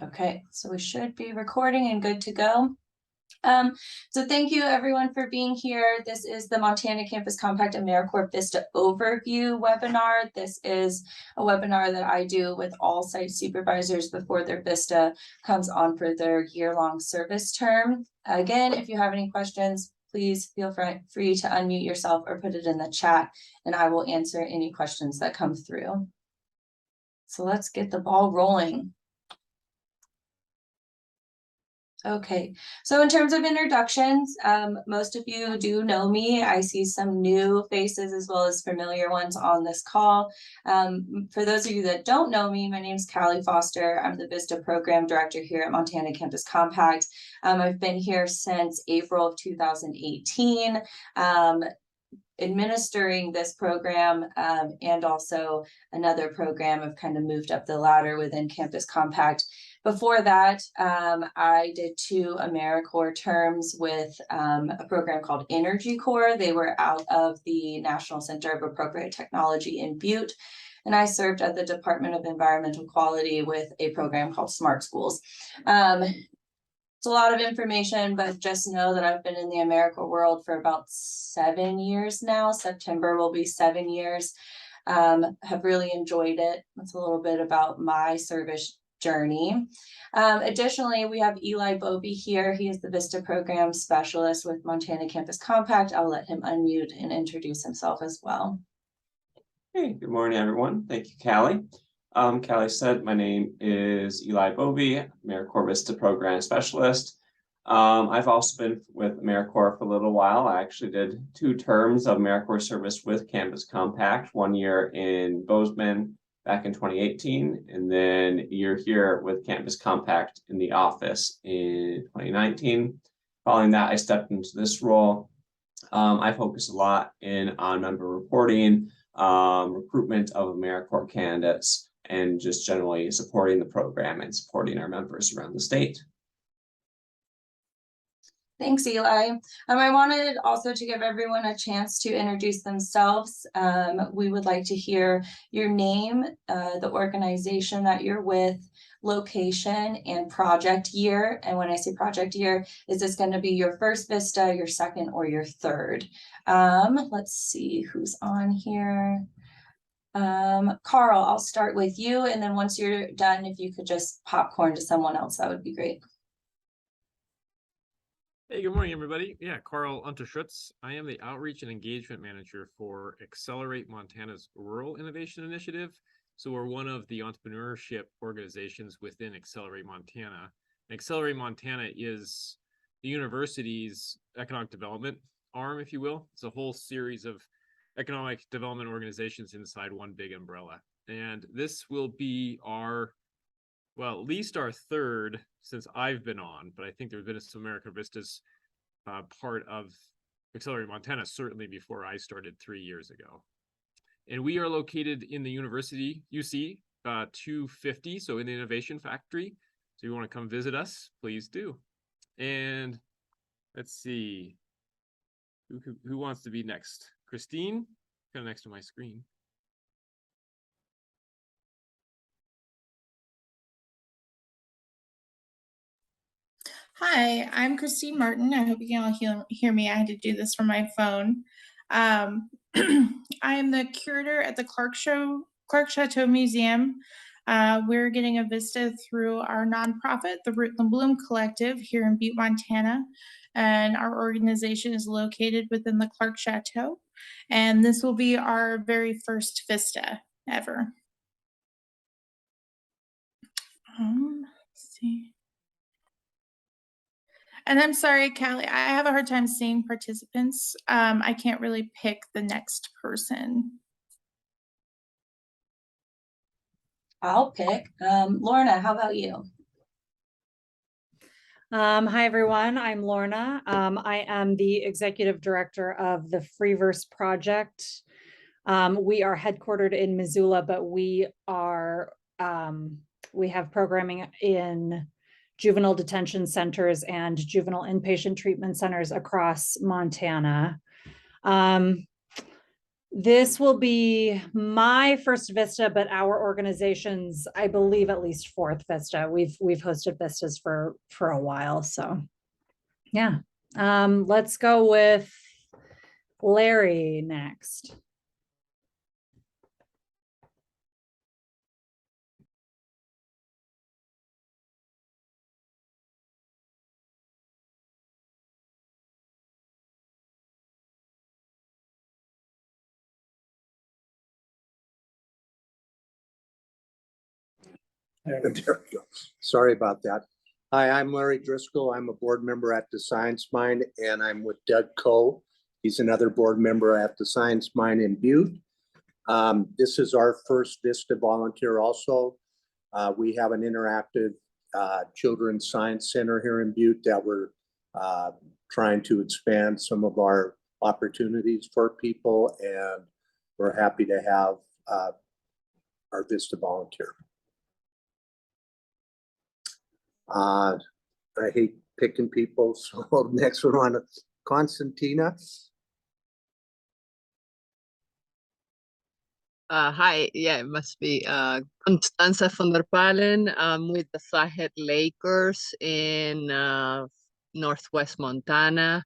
Okay, so we should be recording and good to go. So thank you everyone for being here. This is the Montana Campus Compact AmeriCorps VISTA overview webinar. This is a webinar that I do with all site supervisors before their VISTA comes on for their year-long service term. Again, if you have any questions, please feel free to unmute yourself or put it in the chat, and I will answer any questions that come through. So let's get the ball rolling. Okay, so in terms of introductions, most of you do know me. I see some new faces as well as familiar ones on this call. For those of you that don't know me, my name is Callie Foster. I'm the VISTA Program Director here at Montana Campus Compact. I've been here since April of 2018. Administering this program and also another program. I've kind of moved up the ladder within Campus Compact. Before that, I did 2 AmeriCorps terms with a program called Energy Corps. They were out of the National Center of Appropriate Technology in Butte. And I served at the Department of Environmental Quality with a program called Smart Schools. It's a lot of information, but just know that I've been in the AmeriCorps world for about 7 years now. September will be 7 years. Have really enjoyed it. That's a little bit about my service journey. Additionally, we have Eli Bobie here. He is the VISTA program specialist with Montana Campus Compact. I'll let him unmute and introduce himself as well. Hey, good morning, everyone. Thank you, Callie. Callie said, my name is Eli Bobie, AmeriCorps VISTA Program Specialist. I've also been with AmeriCorps for a little while. I actually did 2 terms of AmeriCorps service with Campus Compact, 1 year in Bozeman back in 2018, and then a year here with Campus Compact in the office in 2019. Following that, I stepped into this role. I focus a lot on member reporting, recruitment of AmeriCorps candidates, and just generally supporting the program and supporting our members around the state. Thanks, Eli. I wanted also to give everyone a chance to introduce themselves. We would like to hear your name, the organization that you're with, location, and project year. And when I say project year, is this going to be your first VISTA, your second, or your third? Let's see who's on here. Carl, I'll start with you, and then once you're done, if you could just popcorn to someone else, that would be great. Hey, good morning, everybody. Yeah, Carl Unterschutz. I am the Outreach and Engagement Manager for Accelerate Montana's Rural Innovation Initiative. So we're one of the entrepreneurship organizations within Accelerate Montana. And Accelerate Montana is the university's economic development arm, if you will. It's a whole series of economic development organizations inside one big umbrella. And this will be our, well, at least our third since I've been on, but I think there's been some AmeriCorps VISTA's part of Accelerate Montana, certainly before I started 3 years ago. And we are located in the university, UC 250, so in the Innovation Factory. So if you want to come visit us, please do. And let's see, who wants to be next? Christine, kind of next to my screen. Hi, I'm Christine Martin. I hope you can all hear me. I had to do this from my phone. I am the curator at the Clark Chateau Museum. We're getting a VISTA through our nonprofit, the Root and Bloom Collective here in Butte, Montana. And our organization is located within the Clark Chateau. And this will be our very first VISTA ever. Let's see. And I'm sorry, Callie, I have a hard time seeing participants. I can't really pick the next person. I'll pick. Lorna, how about you? Hi, everyone. I'm Lorna. I am the Executive Director of the Freeverse Project. We are headquartered in Missoula, but we have programming in juvenile detention centers and juvenile inpatient treatment centers across Montana. This will be my first VISTA, but our organization's, I believe, at least fourth VISTA. We've hosted VISTAs for a while, so yeah. Let's go with Larry next. There we go. Sorry about that. Hi, I'm Larry Driscoll. I'm a board member at the Science Mine, and I'm with Doug Coe. He's another board member at the Science Mine in Butte. This is our first VISTA volunteer also. We have an interactive children's science center here in Butte that we're trying to expand some of our opportunities for people, and we're happy to have our VISTA volunteer. I hate picking people, so next we're on Constantina. Hi, yeah, it must be Constanza von der Palen. I'm with the Flathead Lakers in Northwest Montana.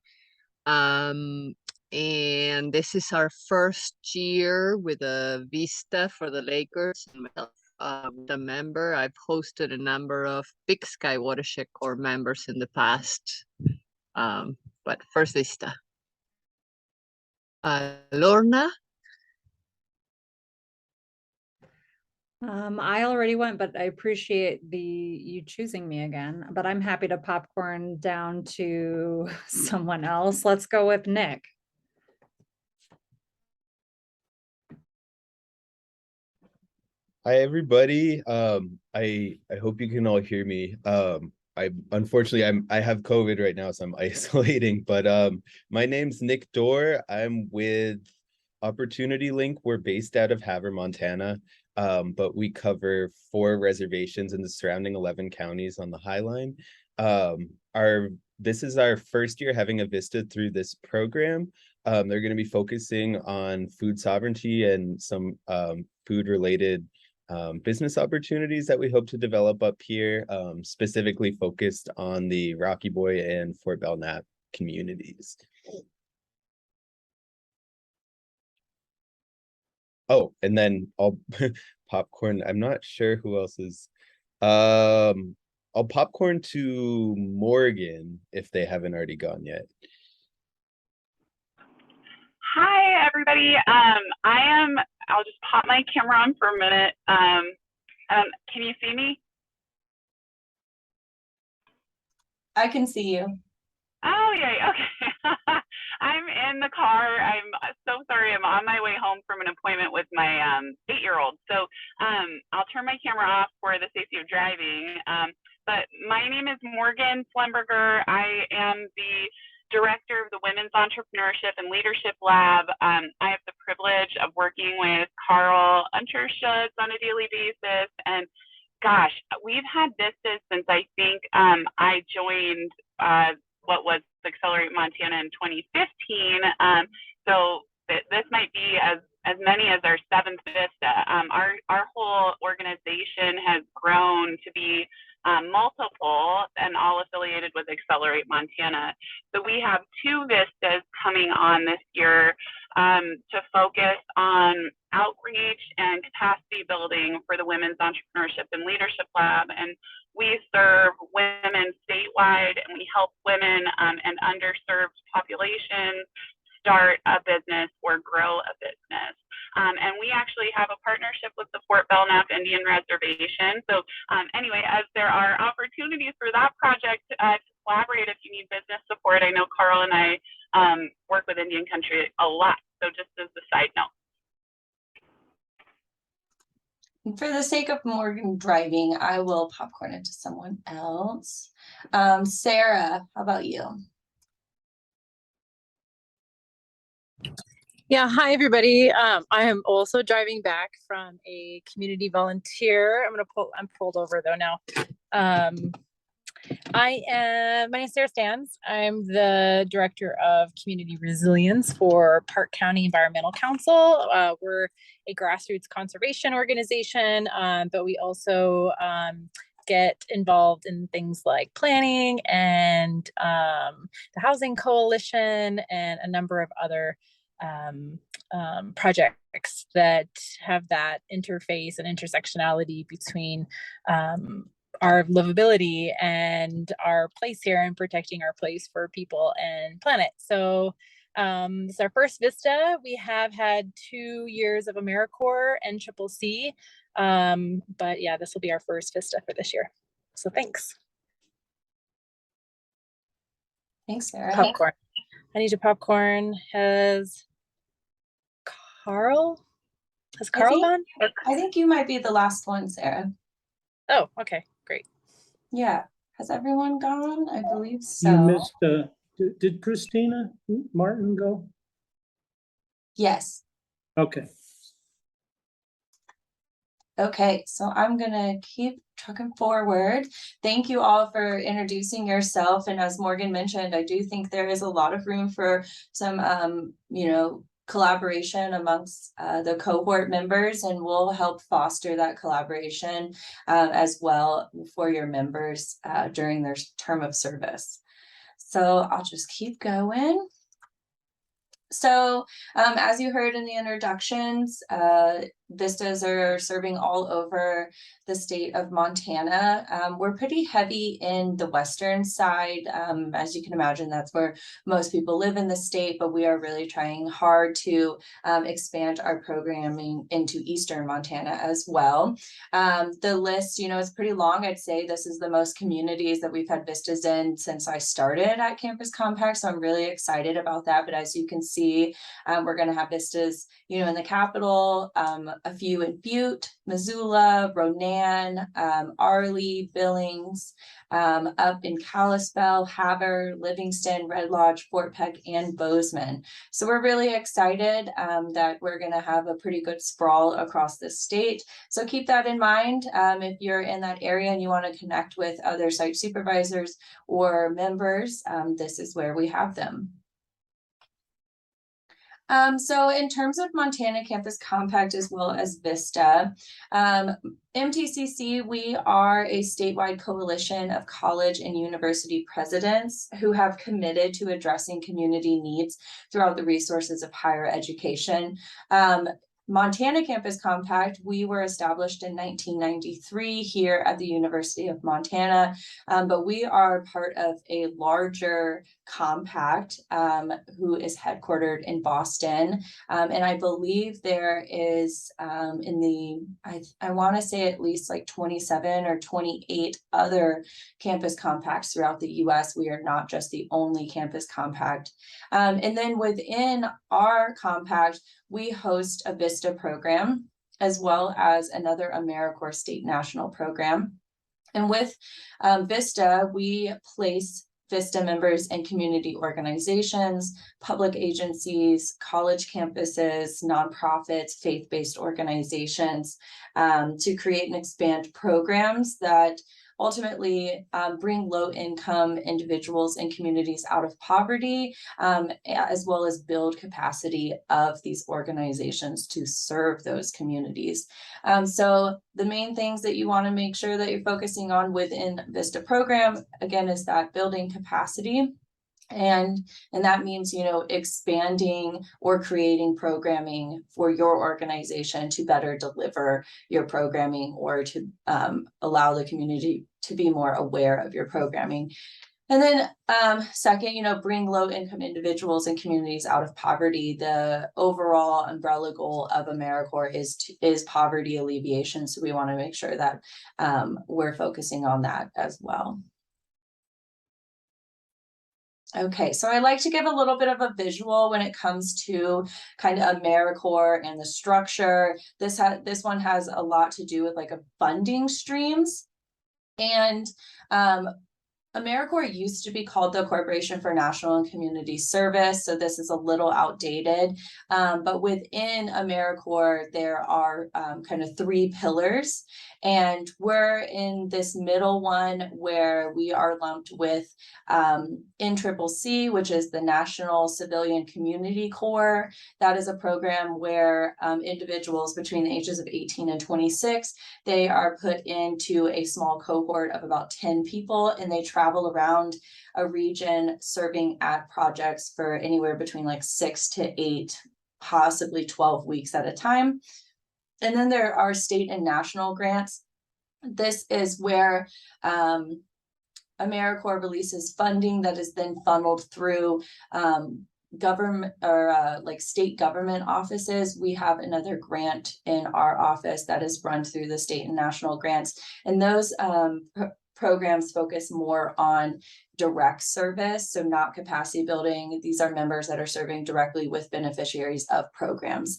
And this is our first year with a VISTA for the Lakers. And myself, the member, I've hosted a number of Big Sky Watershed Corps members in the past, but first VISTA. Lorna? I already went, but I appreciate you choosing me again, but I'm happy to popcorn down to someone else. Let's go with Nick. Hi everybody. I hope you can all hear me. Unfortunately I have COVID right now, so I'm isolating, but my name's Nick Dorr. I'm with Opportunity Link. We're based out of Havre, Montana. But we cover 4 reservations in the surrounding 11 counties on the High Line. This is our first year having a VISTA through this program. They're going to be focusing on food sovereignty and some food-related business opportunities that we hope to develop up here, specifically focused on the Rocky Boy and Fort Belknap communities. Oh, and then I'll popcorn. I'm not sure who else is. I'll popcorn to Morgan if they haven't already gone yet. Hi, everybody. I'll just pop my camera on for a minute. Can you see me? I can see you. Oh, yeah, okay. I'm in the car. I'm so sorry. I'm on my way home from an appointment with my 8-year-old. So I'll turn my camera off for the safety of driving. But my name is Morgan Flemberger. I am the director of the Women's Entrepreneurship and Leadership Lab. I have the privilege of working with Carl Unterschutz on a daily basis. And gosh, we've had VISTAs since I think I joined what was Accelerate Montana in 2015. So this might be as many as our 7th VISTA. Our whole organization has grown to be multiple and all affiliated with Accelerate Montana. So we have 2 VISTAs coming on this year to focus on outreach and capacity building for the Women's Entrepreneurship and Leadership Lab. And we serve women statewide, and we help women and underserved populations start a business or grow a business. And we actually have a partnership with the Fort Belknap Indian Reservation. So anyway, as there are opportunities for that project to collaborate if you need business support, I know Carl and I work with Indian country a lot. So just as a side note. For the sake of Morgan driving, I will popcorn it to someone else. Sarah, how about you? Yeah, hi everybody. I am also driving back from a community volunteer. I'm pulled over though now. My name is Sarah Stans. I'm the Director of Community Resilience for Park County Environmental Council. We're a grassroots conservation organization, but we also get involved in things like planning and the Housing Coalition and a number of other projects that have that interface and intersectionality between our livability and our place here and protecting our place for people and planet. So this is our first VISTA. We have had 2 years of AmeriCorps and CCC. But yeah, this will be our first VISTA for this year. So thanks. Thanks, Sarah. Popcorn. I need a popcorn. Has Carl gone? I think you might be the last one, Sarah. Oh, okay, great. Yeah. Has everyone gone? I believe You so. missed, did Christina Martin go? Yes. Okay. Okay, so I'm gonna keep trucking forward. Thank you all for introducing yourself. And as Morgan mentioned, I do think there is a lot of room for some, collaboration amongst the cohort members, and we'll help foster that collaboration as well for your members during their term of service. So I'll just keep going. So as you heard in the introductions, VISTAs are serving all over the state of Montana. We're pretty heavy in the western side. As you can imagine, that's where most people live in the state, but we are really trying hard to expand our programming into eastern Montana as well. The list, is pretty long. I'd say this is the most communities that we've had VISTAs in since I started at Campus Compact, so I'm really excited about that. But as you can see, we're going to have VISTAs, in the capital, a few in Butte, Missoula, Ronan, Arley, Billings, up in Kalispell, Havre, Livingston, Red Lodge, Fort Peck, and Bozeman. So we're really excited that we're going to have a pretty good sprawl across the state. So keep that in mind if you're in that area and you want to connect with other site supervisors or members, this is where we have them. So in terms of Montana Campus Compact as well as VISTA, MTCC, we are a statewide coalition of college and university presidents who have committed to addressing community needs throughout the resources of higher education. Montana Campus Compact, we were established in 1993 here at the University of Montana, but we are part of a larger compact who is headquartered in Boston. And I believe there is I want to say at least like 27 or 28 other campus compacts throughout the US. We are not just the only campus compact. And then within our compact, we host a VISTA program as well as another AmeriCorps state national program. And with VISTA, we place VISTA members in community organizations, public agencies, college campuses, nonprofits, faith-based organizations to create and expand programs that ultimately bring low-income individuals and communities out of poverty, as well as build capacity of these organizations to serve those communities. So the main things that you want to make sure that you're focusing on within VISTA program, again, is that building capacity. And that means, expanding or creating programming for your organization to better deliver your programming or to allow the community to be more aware of your programming. And then second, bring low income individuals and communities out of poverty. The overall umbrella goal of AmeriCorps is poverty alleviation. So we want to make sure that we're focusing on that as well. Okay, so I like to give a little bit of a visual when it comes to kind of AmeriCorps and the structure. This one has a lot to do with like a funding streams. And AmeriCorps used to be called the Corporation for National and Community Service, so this is a little outdated. But within AmeriCorps, there are kind of three pillars, and we're in this middle one where we are lumped with NCCC, which is the National Civilian Community Corps. That is a program where individuals between the ages of 18 and 26, they are put into a small cohort of about 10 people, and they travel around a region serving at projects for anywhere between like 6 to 8, possibly 12 weeks at a time. And then there are state and national grants. This is where AmeriCorps releases funding that is then funneled through government or like state government offices. We have another grant in our office that is run through the state and national grants, and those programs focus more on direct service, so not capacity building. These are members that are serving directly with beneficiaries of programs.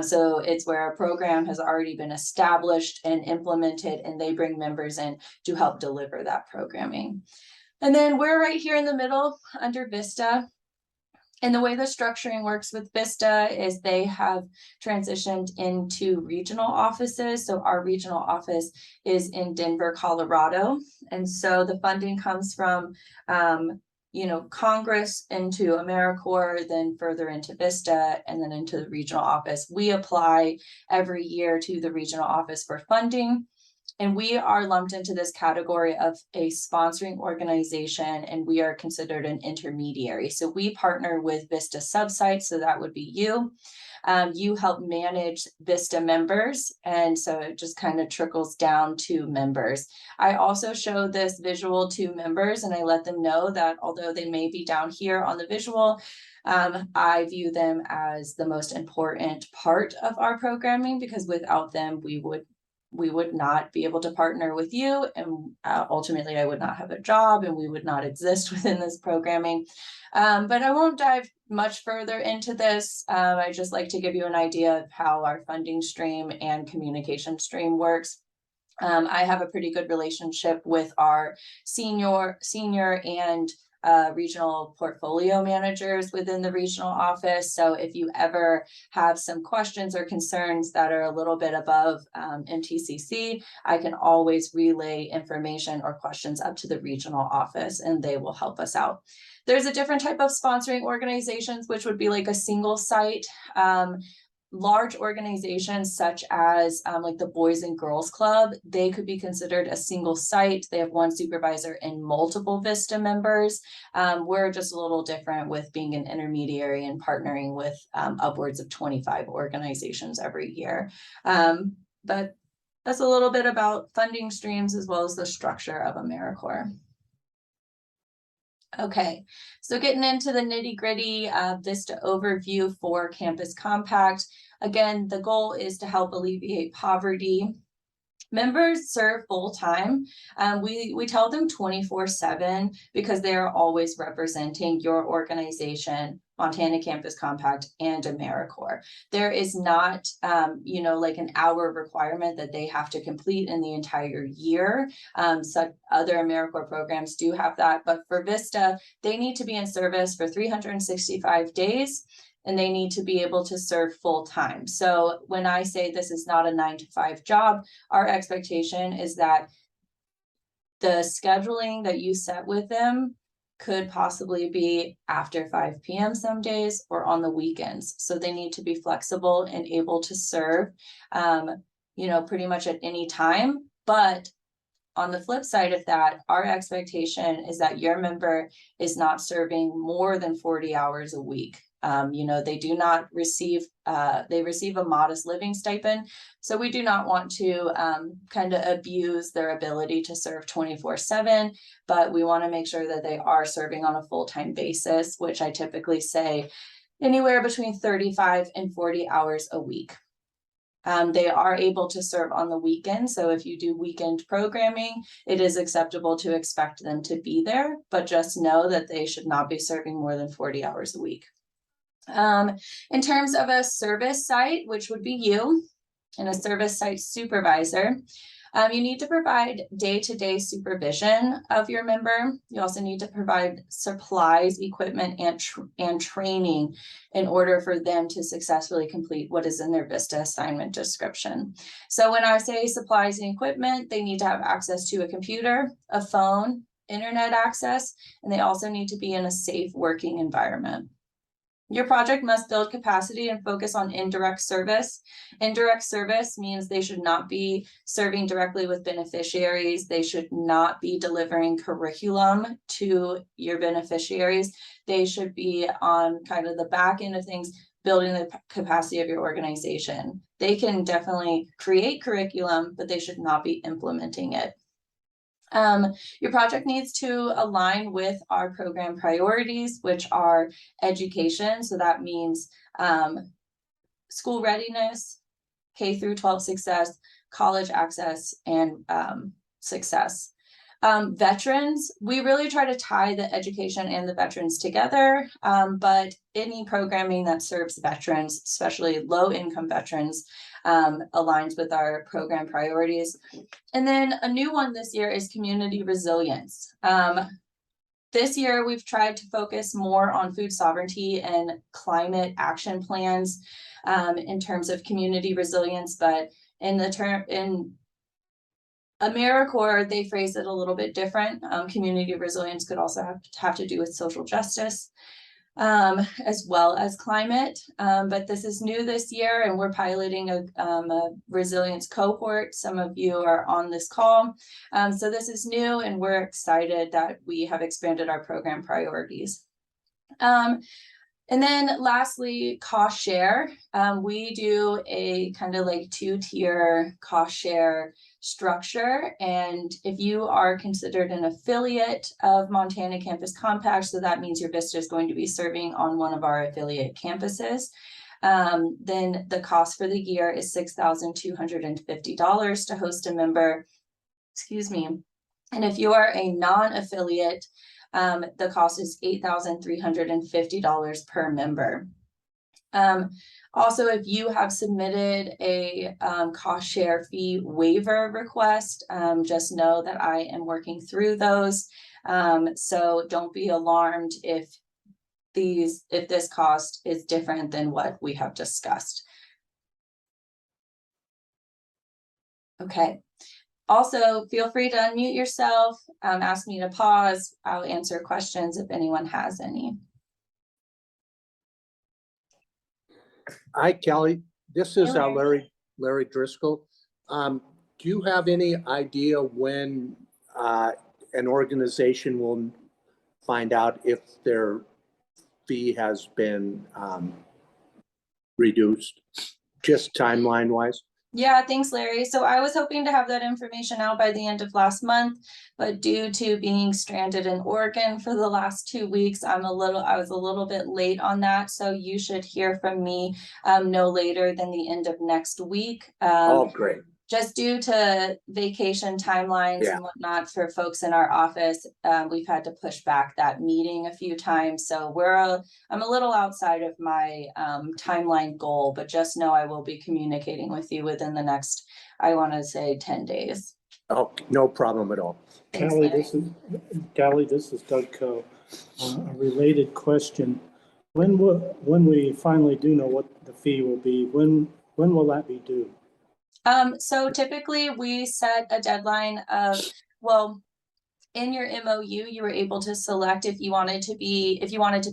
So it's where a program has already been established and implemented, and they bring members in to help deliver that programming. And then we're right here in the middle under VISTA. And the way the structuring works with VISTA is they have transitioned into regional offices. So our regional office is in Denver, Colorado. And so the funding comes from, Congress into AmeriCorps, then further into VISTA, and then into the regional office. We apply every year to the regional office for funding. And we are lumped into this category of a sponsoring organization, and we are considered an intermediary. So we partner with VISTA subsites, so that would be you. You help manage VISTA members, and so it just kind of trickles down to members. I also show this visual to members, and I let them know that although they may be down here on the visual, I view them as the most important part of our programming, because without them, we would not be able to partner with you, and ultimately I would not have a job, and we would not exist within this programming. But I won't dive much further into this. I just like to give you an idea of how our funding stream and communication stream works. I have a pretty good relationship with our senior and regional portfolio managers within the regional office. So if you ever have some questions or concerns that are a little bit above MTCC, I can always relay information or questions up to the regional office, and they will help us out. There's a different type of sponsoring organizations, which would be like a single site. Large organizations such as like the Boys and Girls Club, they could be considered a single site. They have one supervisor and multiple VISTA members. We're just a little different with being an intermediary and partnering with upwards of 25 organizations every year. But that's a little bit about funding streams as well as the structure of AmeriCorps. Okay, so getting into the nitty-gritty VISTA overview for Campus Compact. Again, the goal is to help alleviate poverty. Members serve full-time. We tell them 24/7 because they are always representing your organization, Montana Campus Compact, and AmeriCorps. There is not, like an hour requirement that they have to complete in the entire year. So other AmeriCorps programs do have that, but for VISTA, they need to be in service for 365 days. And they need to be able to serve full time. So when I say this is not a 9-to-5 job, our expectation is that the scheduling that you set with them could possibly be after 5 p.m. some days or on the weekends. So they need to be flexible and able to serve, pretty much at any time. But on the flip side of that, our expectation is that your member is not serving more than 40 hours a week. They do not receive, they receive a modest living stipend. So we do not want to kind of abuse their ability to serve 24/7, but we want to make sure that they are serving on a full-time basis, which I typically say anywhere between 35 and 40 hours a week. They are able to serve on the weekend. So if you do weekend programming, it is acceptable to expect them to be there, but just know that they should not be serving more than 40 hours a week. In terms of a service site, which would be you, and a service site supervisor, You need to provide day-to-day supervision of your member. You also need to provide supplies, equipment, and training in order for them to successfully complete what is in their VISTA assignment description. So when I say supplies and equipment, they need to have access to a computer, a phone, internet access, and they also need to be in a safe working environment. Your project must build capacity and focus on indirect service. Indirect service means they should not be serving directly with beneficiaries. They should not be delivering curriculum to your beneficiaries. They should be on kind of the back end of things, building the capacity of your organization. They can definitely create curriculum, but they should not be implementing it. Your project needs to align with our program priorities, which are education. So that means school readiness, K through 12 success, college access, and success. Veterans, we really try to tie the education and the veterans together, but any programming that serves veterans, especially low-income veterans, aligns with our program priorities. And then a new one this year is community resilience. This year, we've tried to focus more on food sovereignty and climate action plans in terms of community resilience, but in AmeriCorps, they phrase it a little bit different. Community resilience could also have to do with social justice, as well as climate. But this is new this year, and we're piloting a resilience cohort. Some of you are on this call. So this is new, and we're excited that we have expanded our program priorities. And then lastly, cost share. We do a kind of like 2-tier cost share structure. And if you are considered an affiliate of Montana Campus Compact, so that means your VISTA is going to be serving on one of our affiliate campuses, then the cost for the year is $6,250 to host a member. Excuse me. And if you are a non-affiliate, the cost is $8,350 per member. Also, if you have submitted a cost share fee waiver request, just know that I am working through those. So don't be alarmed if this cost is different than what we have discussed. Okay. Also, feel free to unmute yourself, ask me to pause. I'll answer questions if anyone has any. Hi, Kelly. This is Larry Driscoll. Do you have any idea when an organization will find out if their fee has been reduced, just timeline-wise? Yeah, thanks, Larry. So I was hoping to have that information out by the end of last month, but due to being stranded in Oregon for the last 2 weeks, I was a little bit late on that. So you should hear from me no later than the end of next week. Oh, great. Just due to vacation timelines and whatnot for folks in our office, we've had to push back that meeting a few times. So I'm a little outside of my timeline goal, but just know I will be communicating with you within the next, I want to say 10 days. Oh, no problem at all. Thanks, Callie, Larry. this is Doug Coe. A related question. When we finally do know what the fee will be, when will that be due? So typically we set a deadline of, well, in your MOU, you were able to select if you wanted to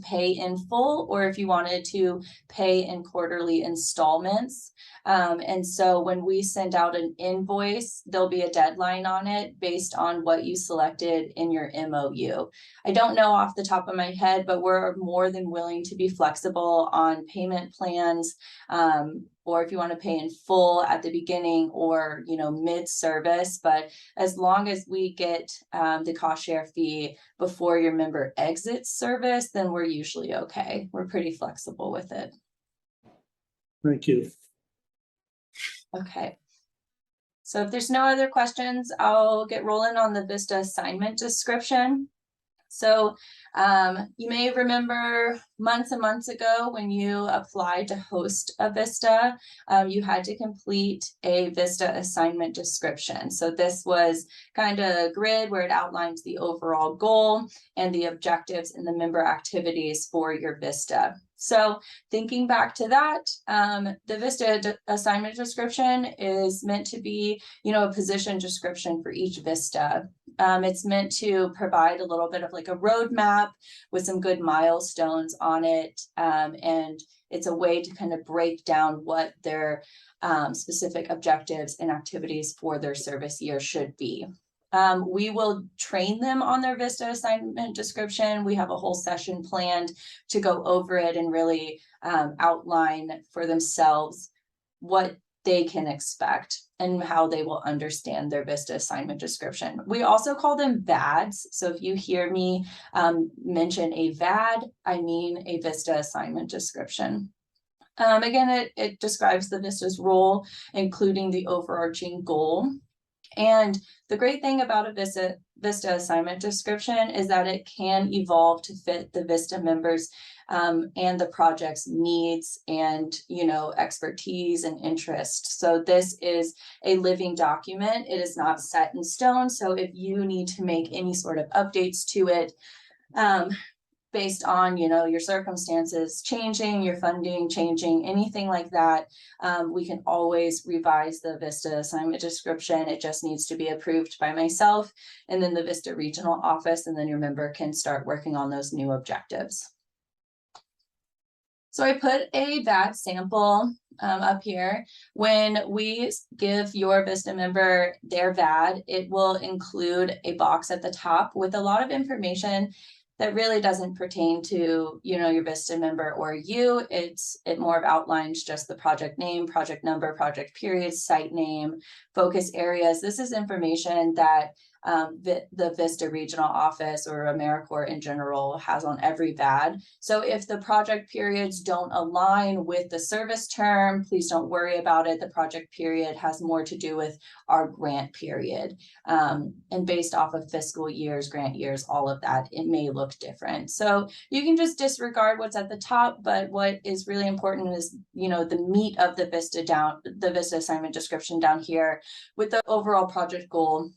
pay in full or if you wanted to pay in quarterly installments. And so when we send out an invoice, there'll be a deadline on it based on what you selected in your MOU. I don't know off the top of my head, but we're more than willing to be flexible on payment plans, or if you want to pay in full at the beginning or, mid-service. But as long as we get the cost share fee before your member exits service, then we're usually okay. We're pretty flexible with it. Thank you. Okay. So if there's no other questions, I'll get rolling on the VISTA assignment description. So you may remember months and months ago when you applied to host a VISTA, you had to complete a VISTA assignment description. So this was kind of a grid where it outlines the overall goal and the objectives and the member activities for your VISTA. So thinking back to that, the VISTA assignment description is meant to be, a position description for each VISTA. It's meant to provide a little bit of like a roadmap with some good milestones on it. And it's a way to kind of break down what their specific objectives and activities for their service year should be. We will train them on their VISTA assignment description. We have a whole session planned to go over it and really outline for themselves what they can expect and how they will understand their VISTA assignment description. We also call them VADs. So if you hear me mention a VAD, I mean a VISTA assignment description. Again, it describes the VISTA's role, including the overarching goal. And the great thing about a VISTA assignment description is that it can evolve to fit the VISTA members and the project's needs and, expertise and interest. So this is a living document. It is not set in stone. So if you need to make any sort of updates to it, based on, your circumstances changing, your funding changing, anything like that, we can always revise the VISTA assignment description. It just needs to be approved by myself and then the VISTA regional office, and then your member can start working on those new objectives. So I put a VAD sample up here. When we give your VISTA member their VAD, it will include a box at the top with a lot of information that really doesn't pertain to, your VISTA member or you. It more of outlines just the project name, project number, project period, site name, focus areas. This is information that the VISTA regional office or AmeriCorps in general has on every VAD. So if the project periods don't align with the service term, please don't worry about it. The project period has more to do with our grant period. And based off of fiscal years, grant years, all of that, it may look different. So you can just disregard what's at the top, but what is really important is, the meat of the VISTA assignment description down here with the overall project goal,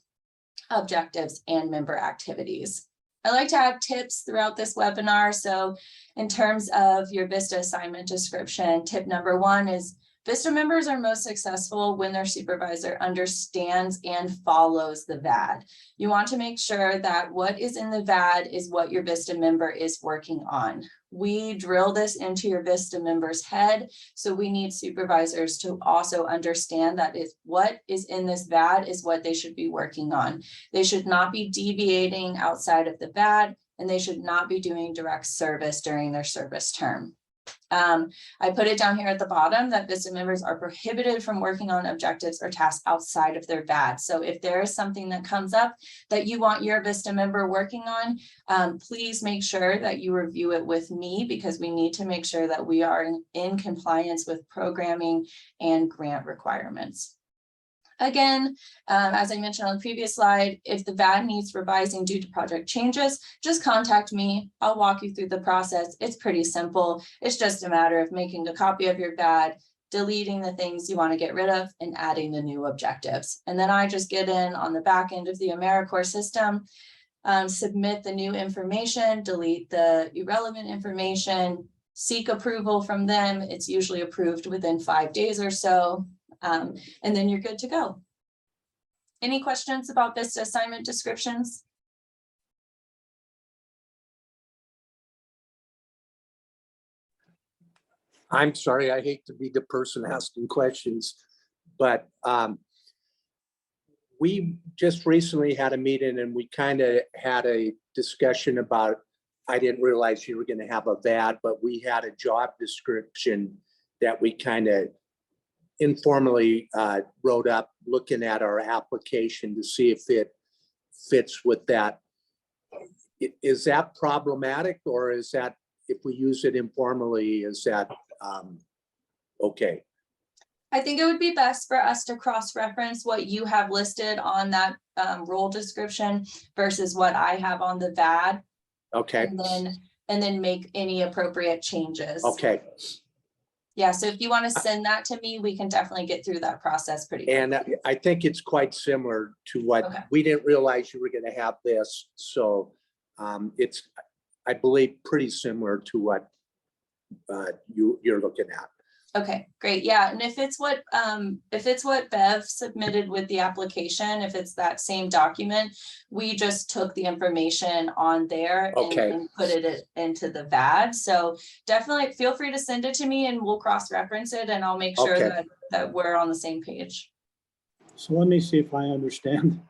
objectives, and member activities. I like to add tips throughout this webinar. So in terms of your VISTA assignment description, tip number 1 is VISTA members are most successful when their supervisor understands and follows the VAD. You want to make sure that what is in the VAD is what your VISTA member is working on. We drill this into your VISTA member's head, so we need supervisors to also understand that what is in this VAD is what they should be working on. They should not be deviating outside of the VAD, and they should not be doing direct service during their service term. I put it down here at the bottom that VISTA members are prohibited from working on objectives or tasks outside of their VAD. So if there is something that comes up that you want your VISTA member working on, please make sure that you review it with me, because we need to make sure that we are in compliance with programming and grant requirements. Again, as I mentioned on the previous slide, if the VAD needs revising due to project changes, just contact me. I'll walk you through the process. It's pretty simple. It's just a matter of making a copy of your VAD, deleting the things you want to get rid of, and adding the new objectives. And then I just get in on the back end of the AmeriCorps system, submit the new information, delete the irrelevant information, seek approval from them. It's usually approved within 5 days or so. And then you're good to go. Any questions about this assignment descriptions? I'm sorry, I hate to be the person asking questions, but we just recently had a meeting and we kind of had a discussion about, I didn't realize you were going to have a VAD, but we had a job description that we kind of informally wrote up, looking at our application to see if it fits with that. Is that problematic, or is that, if we use it informally, is that okay? I think it would be best for us to cross-reference what you have listed on that role description versus what I have on the VAD. Okay, and then make any appropriate changes. okay. Yeah, so if you want to send that to me, we can definitely get through that process pretty quickly. And I think it's quite similar to what, Okay. we didn't realize you were gonna have this, so it's, I believe, pretty similar to what you're looking at. Okay, great. Yeah, and if it's what Bev submitted with the application, if it's that same document, we just took the information on there Okay. and put it into the VAD. So definitely feel free to send it to me and we'll cross-reference it and I'll make sure Okay. that we're on the same page. So let me see if I understand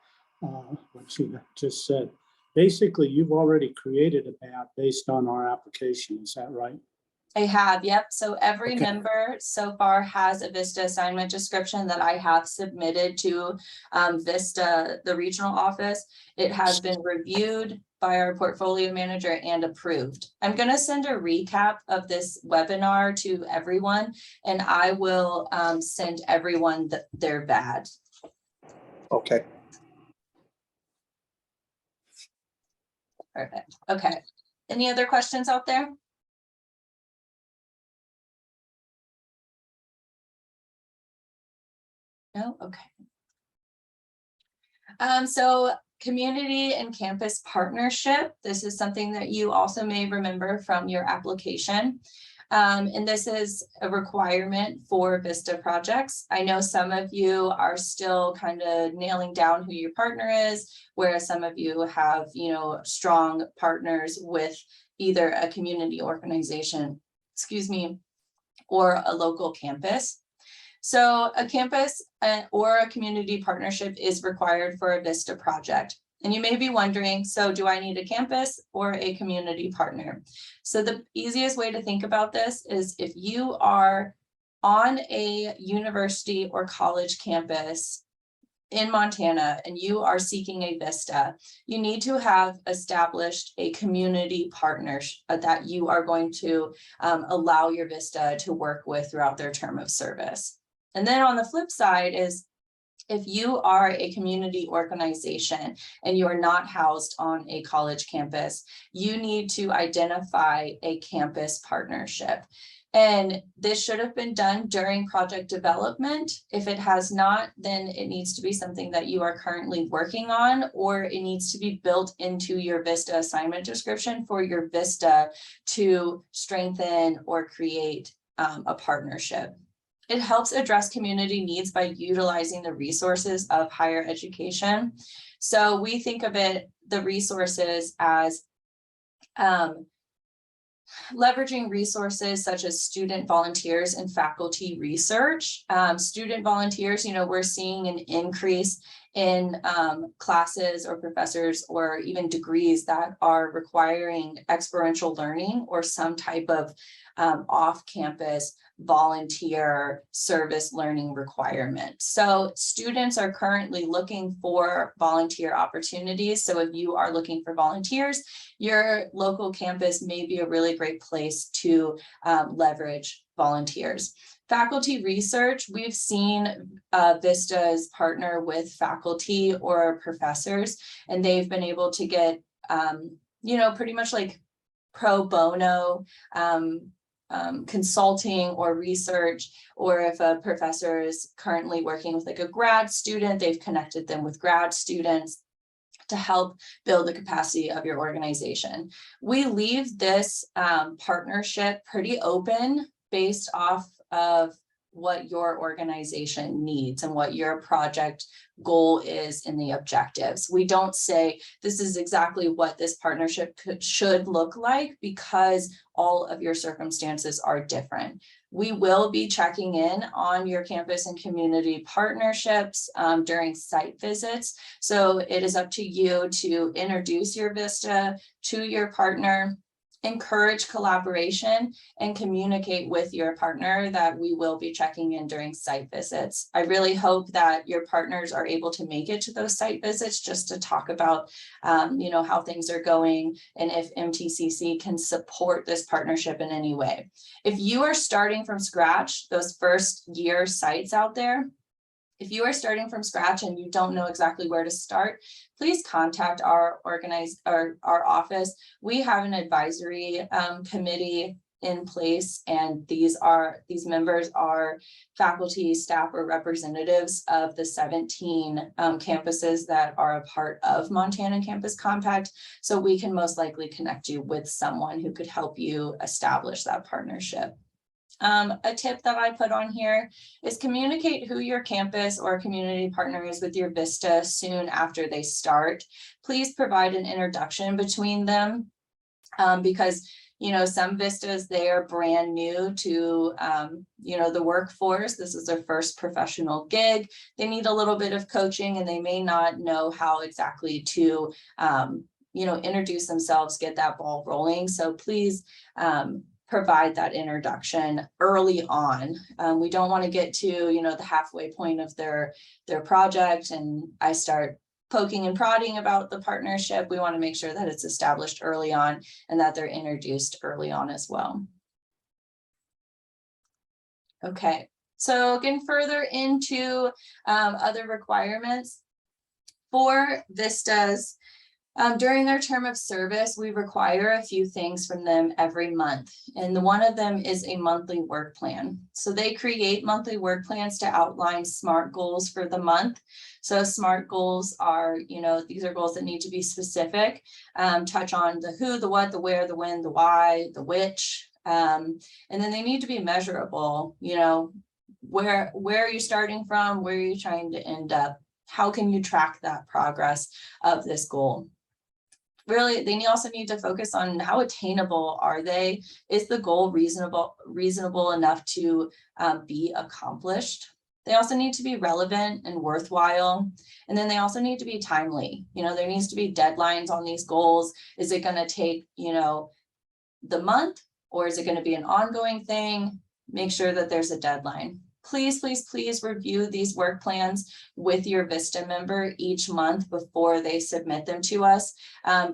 what she just said. Basically, you've already created a BAD based on our application, is that right? I have, yep. So every Okay. member so far has a VISTA assignment description that I have submitted to VISTA, the regional office. It has been reviewed by our portfolio manager and approved. I'm going to send a recap of this webinar to everyone, and I will send everyone their VAD. Okay. Perfect. Okay. Any other questions out there? No? Okay. So community and campus partnership, this is something that you also may remember from your application. And this is a requirement for VISTA projects. I know some of you are still kind of nailing down who your partner is, whereas some of you have, you know, strong partners with either a community organization, excuse me, or a local campus. So a campus or a community partnership is required for a VISTA project. And you may be wondering, so do I need a campus or a community partner? So the easiest way to think about this is if you are on a university or college campus in Montana and you are seeking a VISTA, you need to have established a community partner that you are going to allow your VISTA to work with throughout their term of service. And then on the flip side is if you are a community organization and you are not housed on a college campus, you need to identify a campus partnership. And this should have been done during project development. If it has not, then it needs to be something that you are currently working on, or it needs to be built into your VISTA assignment description for your VISTA to strengthen or create a partnership. It helps address community needs by utilizing the resources of higher education. So we think of it, the resources as leveraging resources such as student volunteers and faculty research. Student volunteers, you know, we're seeing an increase in classes or professors or even degrees that are requiring experiential learning or some type of off-campus volunteer service learning requirement. So students are currently looking for volunteer opportunities. So if you are looking for volunteers, your local campus may be a really great place to leverage volunteers. Faculty research, we've seen VISTAs partner with faculty or professors, and they've been able to get, you know, pretty much like pro bono consulting or research, or if a professor is currently working with like a grad student, they've connected them with grad students to help build the capacity of your organization. We leave this partnership pretty open based off of what your organization needs and what your project goal is in the objectives. We don't say this is exactly what this partnership should look like, because all of your circumstances are different. We will be checking in on your campus and community partnerships during site visits. So it is up to you to introduce your VISTA to your partner, encourage collaboration, and communicate with your partner that we will be checking in during site visits. I really hope that your partners are able to make it to those site visits just to talk about, you know, how things are going and if MTCC can support this partnership in any way. If you are starting from scratch, those first year sites out there, If you are starting from scratch and you don't know exactly where to start, please contact our office. We have an advisory committee in place, and these members are faculty, staff, or representatives of the 17 campuses that are a part of Montana Campus Compact. So we can most likely connect you with someone who could help you establish that partnership. A tip that I put on here is communicate who your campus or community partner is with your VISTA soon after they start. Please provide an introduction between them, because some VISTAs, they are brand new to, the workforce. This is their first professional gig. They need a little bit of coaching, and they may not know how exactly to, introduce themselves, get that ball rolling. So please provide that introduction early on. We don't want to get to, the halfway point of their project and I start poking and prodding about the partnership. We want to make sure that it's established early on and that they're introduced early on as well. Okay, so getting further into other requirements for VISTAs. During their term of service, we require a few things from them every month, and one of them is a monthly work plan. So they create monthly work plans to outline SMART goals for the month. So SMART goals are, these are goals that need to be specific, touch on the who, the what, the where, the when, the why, the which, and then they need to be measurable. Where are you starting from? Where are you trying to end up? How can you track that progress of this goal? Really, they also need to focus on how attainable are they? Is the goal reasonable enough to be accomplished? They also need to be relevant and worthwhile. And then they also need to be timely. There needs to be deadlines on these goals. Is it going to take, the month, or is it going to be an ongoing thing? Make sure that there's a deadline. Please, please, please review these work plans with your VISTA member each month before they submit them to us,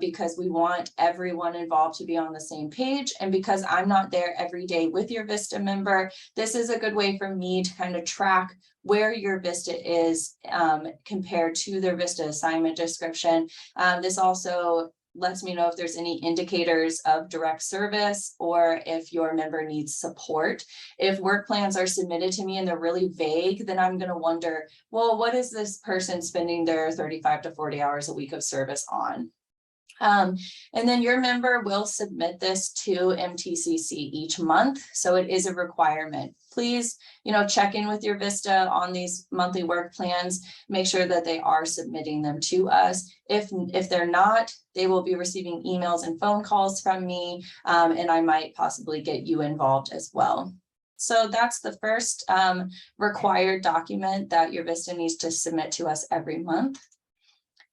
because we want everyone involved to be on the same page. And because I'm not there every day with your VISTA member, this is a good way for me to kind of track where your VISTA is compared to their VISTA assignment description. This also lets me know if there's any indicators of direct service or if your member needs support. If work plans are submitted to me and they're really vague, then I'm going to wonder, well, what is this person spending their 35 to 40 hours a week of service on? And then your member will submit this to MTCC each month. So it is a requirement. Please, check in with your VISTA on these monthly work plans, make sure that they are submitting them to us. If they're not, they will be receiving emails and phone calls from me, and I might possibly get you involved as well. So that's the first required document that your VISTA needs to submit to us every month.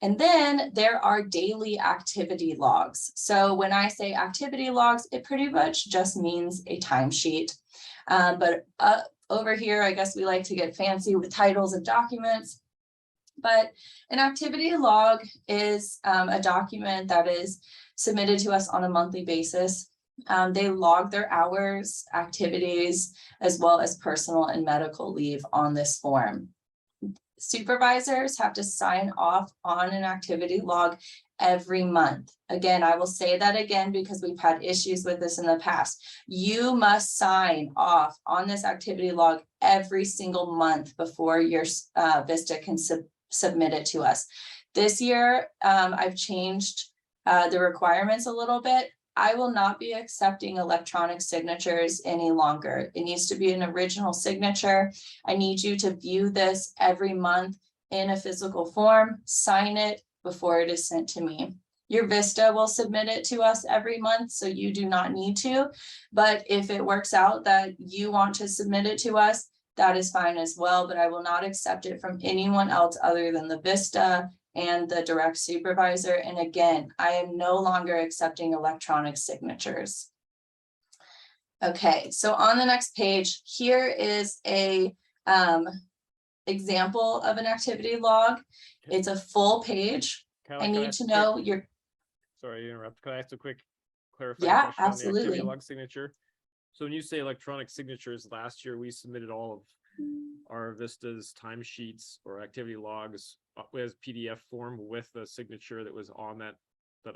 And then there are daily activity logs. So when I say activity logs, it pretty much just means a timesheet. But over here, I guess we like to get fancy with titles of documents. But an activity log is a document that is submitted to us on a monthly basis. They log their hours, activities, as well as personal and medical leave on this form. Supervisors have to sign off on an activity log every month. Again, I will say that again because we've had issues with this in the past. You must sign off on this activity log every single month before your VISTA can submit it to us. This year, I've changed the requirements a little bit. I will not be accepting electronic signatures any longer. It needs to be an original signature. I need you to view this every month in a physical form, sign it before it is sent to me. Your VISTA will submit it to us every month, so you do not need to. But if it works out that you want to submit it to us, that is fine as well, but I will not accept it from anyone else other than the VISTA and the direct supervisor. And again, I am no longer accepting electronic signatures. Okay, so on the next page, here is a example of an activity log. It's a full page. I need to know your. Sorry to interrupt. Can I ask a quick clarifying Yeah, question on the absolutely. activity log signature? So when you say electronic signatures, last year we submitted all of our Vista's timesheets or activity logs as PDF form with the signature that was on that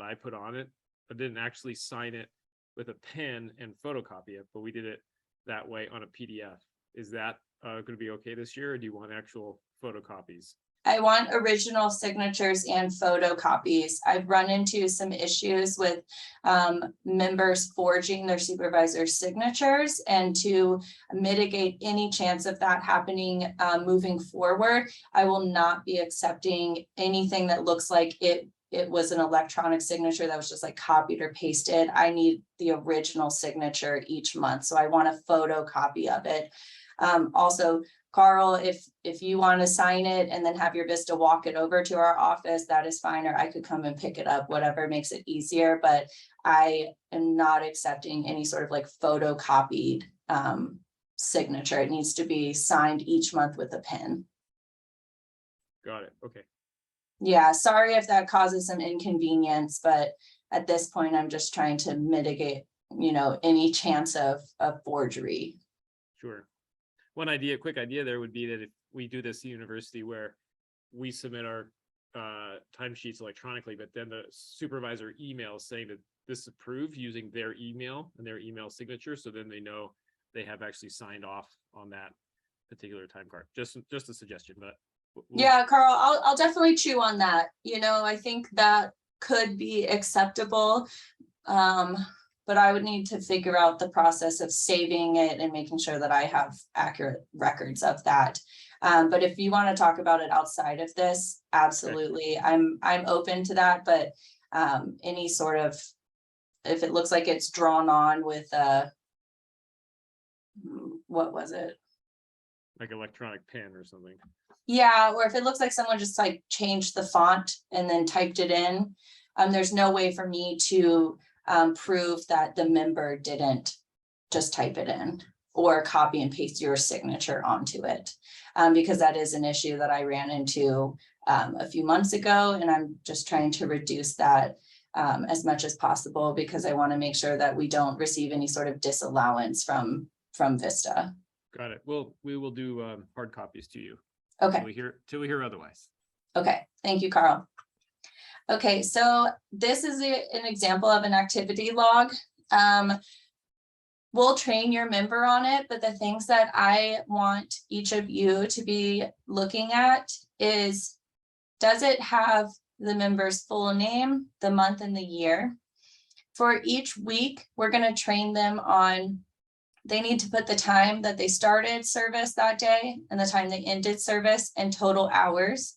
I put on it, but didn't actually sign it with a pen and photocopy it, but we did it that way on a PDF. Is that going to be okay this year, or do you want actual photocopies? I want original signatures and photocopies. I've run into some issues with members forging their supervisor signatures, and to mitigate any chance of that happening moving forward, I will not be accepting anything that looks like it was an electronic signature that was just like copied or pasted. I need the original signature each month, so I want a photocopy of it. Also, Carl, if you want to sign it and then have your VISTA walk it over to our office, that is fine, or I could come and pick it up, whatever makes it easier, but I am not accepting any sort of like photocopied signature. It needs to be signed each month with a pen. Got it. Okay. Yeah, sorry if that causes some inconvenience, but at this point, I'm just trying to mitigate, any chance of forgery. Sure. Quick idea there would be that if we do this at university where we submit our timesheets electronically, but then the supervisor emails saying that this is approved using their email and their email signature, so then they know they have actually signed off on that particular time card. Just a suggestion, but yeah, Carl, I'll definitely chew on that. I think that could be acceptable. But I would need to figure out the process of saving it and making sure that I have accurate records of that. But if you want to talk about it outside of this, absolutely, okay. I'm open to that. But any sort of, if it looks like it's drawn on with what was it? Like electronic pen or something. Yeah, or if it looks like someone just like changed the font and then typed it in, there's no way for me to prove that the member didn't just type it in or copy and paste your signature onto it, because that is an issue that I ran into a few months ago, and I'm just trying to reduce that as much as possible, because I want to make sure that we don't receive any sort of disallowance from VISTA. Got it. Well, we will do hard copies to you. Okay. Till we hear otherwise. Okay. Thank you, Carl. Okay, so this is an example of an activity log. We'll train your member on it, but the things that I want each of you to be looking at is, does it have the member's full name, the month, and the year? For each week, we're going to train them on, they need to put the time that they started service that day and the time they ended service and total hours.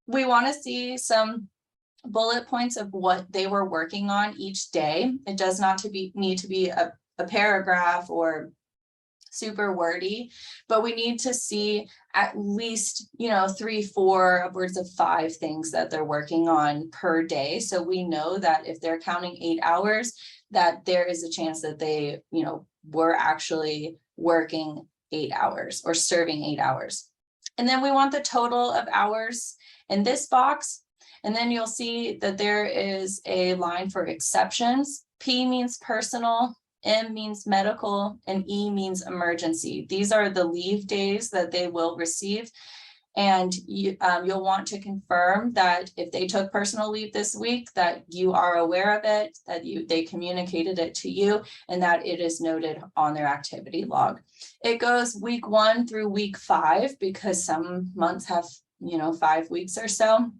We want to see some bullet points of what they were working on each day. It does not need to be a paragraph or super wordy, but we need to see at least 3, 4, upwards of 5 things that they're working on per day, so we know that if they're counting 8 hours, that there is a chance that they were actually working 8 hours or serving 8 hours. And then we want the total of hours in this box. And then you'll see that there is a line for exceptions. P means personal, M means medical, and E means emergency. These are the leave days that they will receive. And you'll want to confirm that if they took personal leave this week, that you are aware of it, that they communicated it to you, and that it is noted on their activity log. It goes week 1 through week 5, because some months have 5 weeks or so.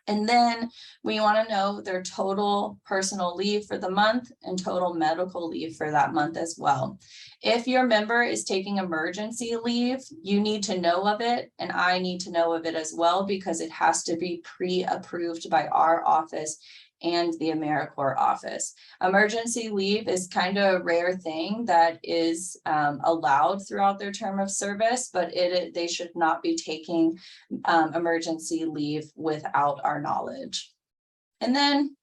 And then we want to know their total personal leave for the month and total medical leave for that month as well. If your member is taking emergency leave, you need to know of it, and I need to know of it as well, because it has to be pre-approved by our office and the AmeriCorps office. Emergency leave is kind of a rare thing that is allowed throughout their term of service, but they should not be taking emergency leave without our knowledge. And then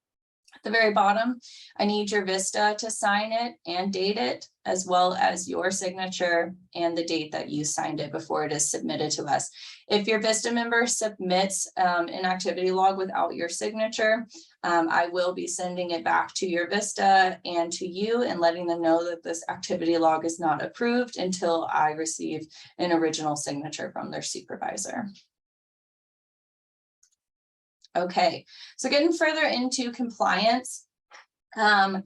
At the very bottom, I need your VISTA to sign it and date it, as well as your signature and the date that you signed it before it is submitted to us. If your VISTA member submits an activity log without your signature, I will be sending it back to your VISTA and to you and letting them know that this activity log is not approved until I receive an original signature from their supervisor. Okay, so getting further into compliance, an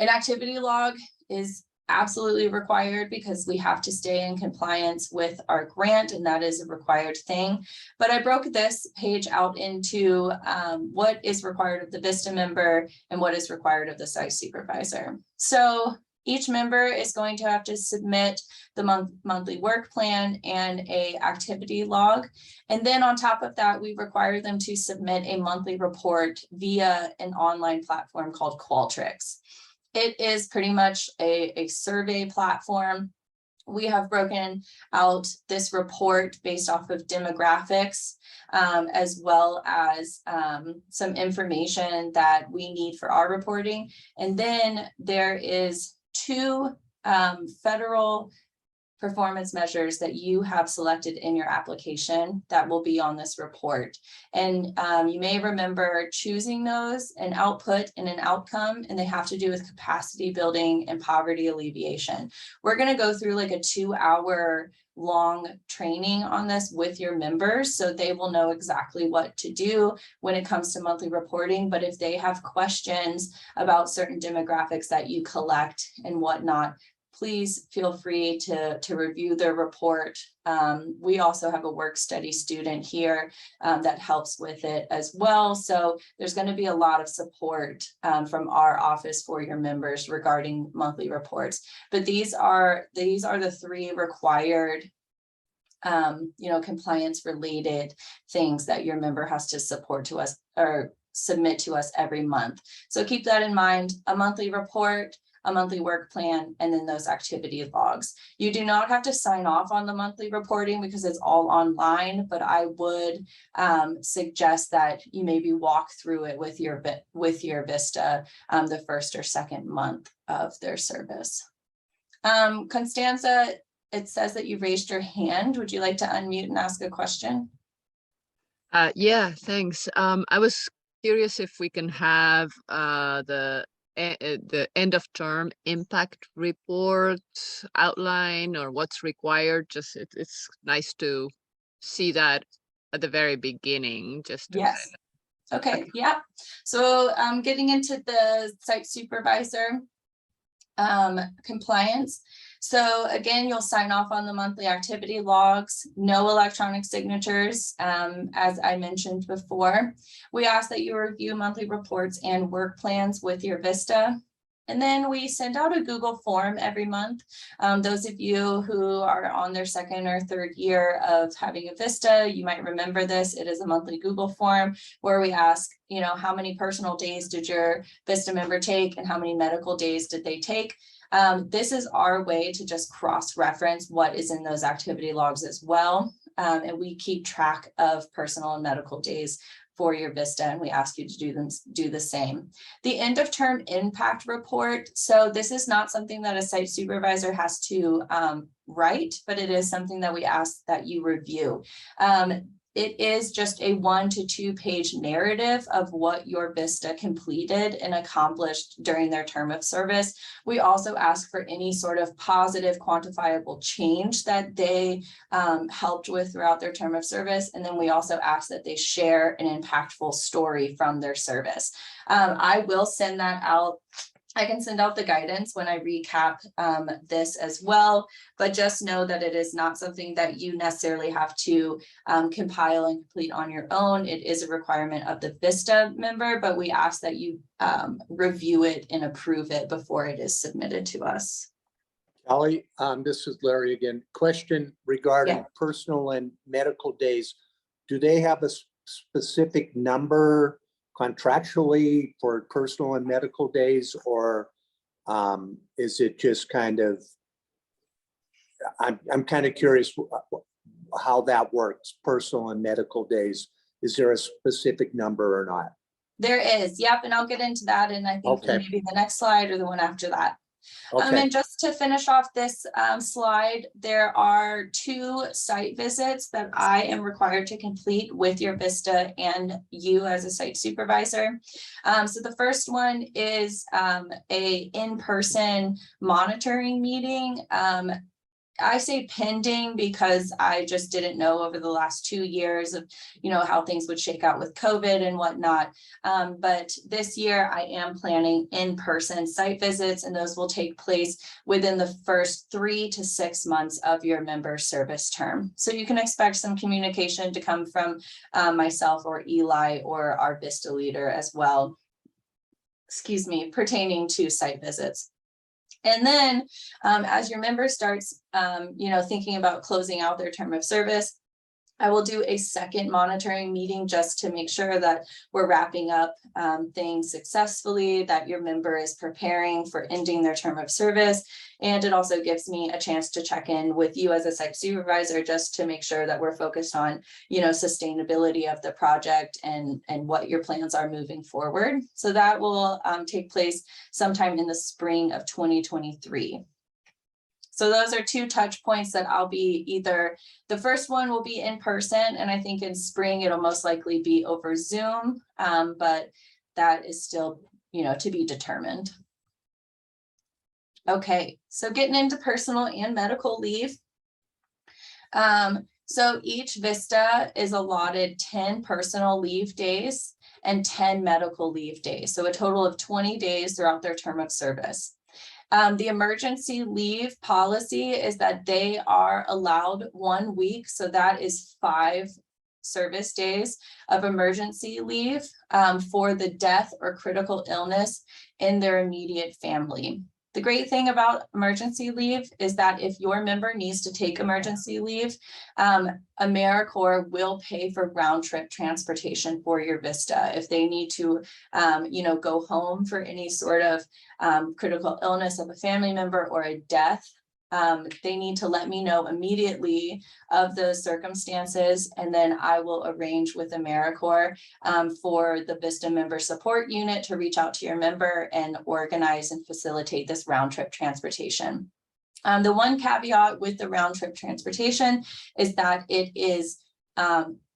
activity log is absolutely required because we have to stay in compliance with our grant, and that is a required thing. But I broke this page out into what is required of the VISTA member and what is required of the site supervisor. So each member is going to have to submit the monthly work plan and a activity log. And then on top of that, we require them to submit a monthly report via an online platform called Qualtrics. It is pretty much a survey platform. We have broken out this report based off of demographics, as well as some information that we need for our reporting. And then there is 2 federal performance measures that you have selected in your application that will be on this report. And you may remember choosing those, an output and an outcome, and they have to do with capacity building and poverty alleviation. We're going to go through like a 2-hour long training on this with your members, so they will know exactly what to do when it comes to monthly reporting. But if they have questions about certain demographics that you collect and whatnot, please feel free to review their report. We also have a work study student here that helps with it as well. So there's going to be a lot of support from our office for your members regarding monthly reports. But these are the 3 required compliance related things that your member has to support to us or submit to us every month. So keep that in mind: a monthly report, a monthly work plan, and then those activity logs. You do not have to sign off on the monthly reporting because it's all online, but I would suggest that you maybe walk through it with your VISTA the first or second month of their service. Constanza, it says that you raised your hand. Would you like to unmute and ask a question? Yeah, thanks. I was curious if we can have the end of term impact report outline, or what's required. Just it's nice to see that at the very beginning, just to Yes. Okay, yeah. So getting into the site supervisor compliance. So again, you'll sign off on the monthly activity logs, no electronic signatures, as I mentioned before. We ask that you review monthly reports and work plans with your VISTA. And then we send out a Google form every month. Those of you who are on their 2nd or 3rd year of having a VISTA, you might remember this. It is a monthly Google form where we ask, how many personal days did your VISTA member take and how many medical days did they take? This is our way to just cross-reference what is in those activity logs as well. And we keep track of personal and medical days for your VISTA, and we ask you to do the same. The end of term impact report. So this is not something that a site supervisor has to write, but it is something that we ask that you review. It is just a 1 to 2 page narrative of what your VISTA completed and accomplished during their term of service. We also ask for any sort of positive quantifiable change that they helped with throughout their term of service. And then we also ask that they share an impactful story from their service. I will send that out. I can send out the guidance when I recap this as well, but just know that it is not something that you necessarily have to compile and complete on your own. It is a requirement of the VISTA member, but we ask that you review it and approve it before it is submitted to us. Kelly, this is Larry again. Question regarding personal and medical days. Do they have a specific number contractually for personal and medical days, or is it just kind of, I'm kind of curious how that works, personal and medical days. Is there a specific number or not? There is, yep, and I'll get into that, and I think Okay. maybe the next slide or the one after that. Okay, And just to finish off this slide, there are 2 site visits that I am required to complete with your VISTA and you as a site supervisor. So the first one is a in-person monitoring meeting. I say pending because I just didn't know over the last 2 years of, how things would shake out with COVID and whatnot. But this year I am planning in-person site visits, and those will take place within the first 3 to 6 months of your member service term. So you can expect some communication to come from myself or Eli or our VISTA leader as well, pertaining to site visits. And then as your member starts, thinking about closing out their term of service, I will do a second monitoring meeting just to make sure that we're wrapping up things successfully, that your member is preparing for ending their term of service. And it also gives me a chance to check in with you as a site supervisor just to make sure that we're focused on, sustainability of the project and what your plans are moving forward. So that will take place sometime in the spring of 2023. So those are 2 touch points that I'll be either, the first one will be in person, and I think in spring it'll most likely be over Zoom, but that is still, to be determined. Okay, so getting into personal and medical leave. So each VISTA is allotted 10 personal leave days and 10 medical leave days. So a total of 20 days throughout their term of service. The emergency leave policy is that they are allowed 1 week. So that is 5 service days of emergency leave for the death or critical illness in their immediate family. The great thing about emergency leave is that if your member needs to take emergency leave, AmeriCorps will pay for round trip transportation for your VISTA. If they need to, go home for any sort of critical illness of a family member or a death, they need to let me know immediately of those circumstances, and then I will arrange with AmeriCorps for the VISTA member support unit to reach out to your member and organize and facilitate this round trip transportation. The one caveat with the round trip transportation is that it is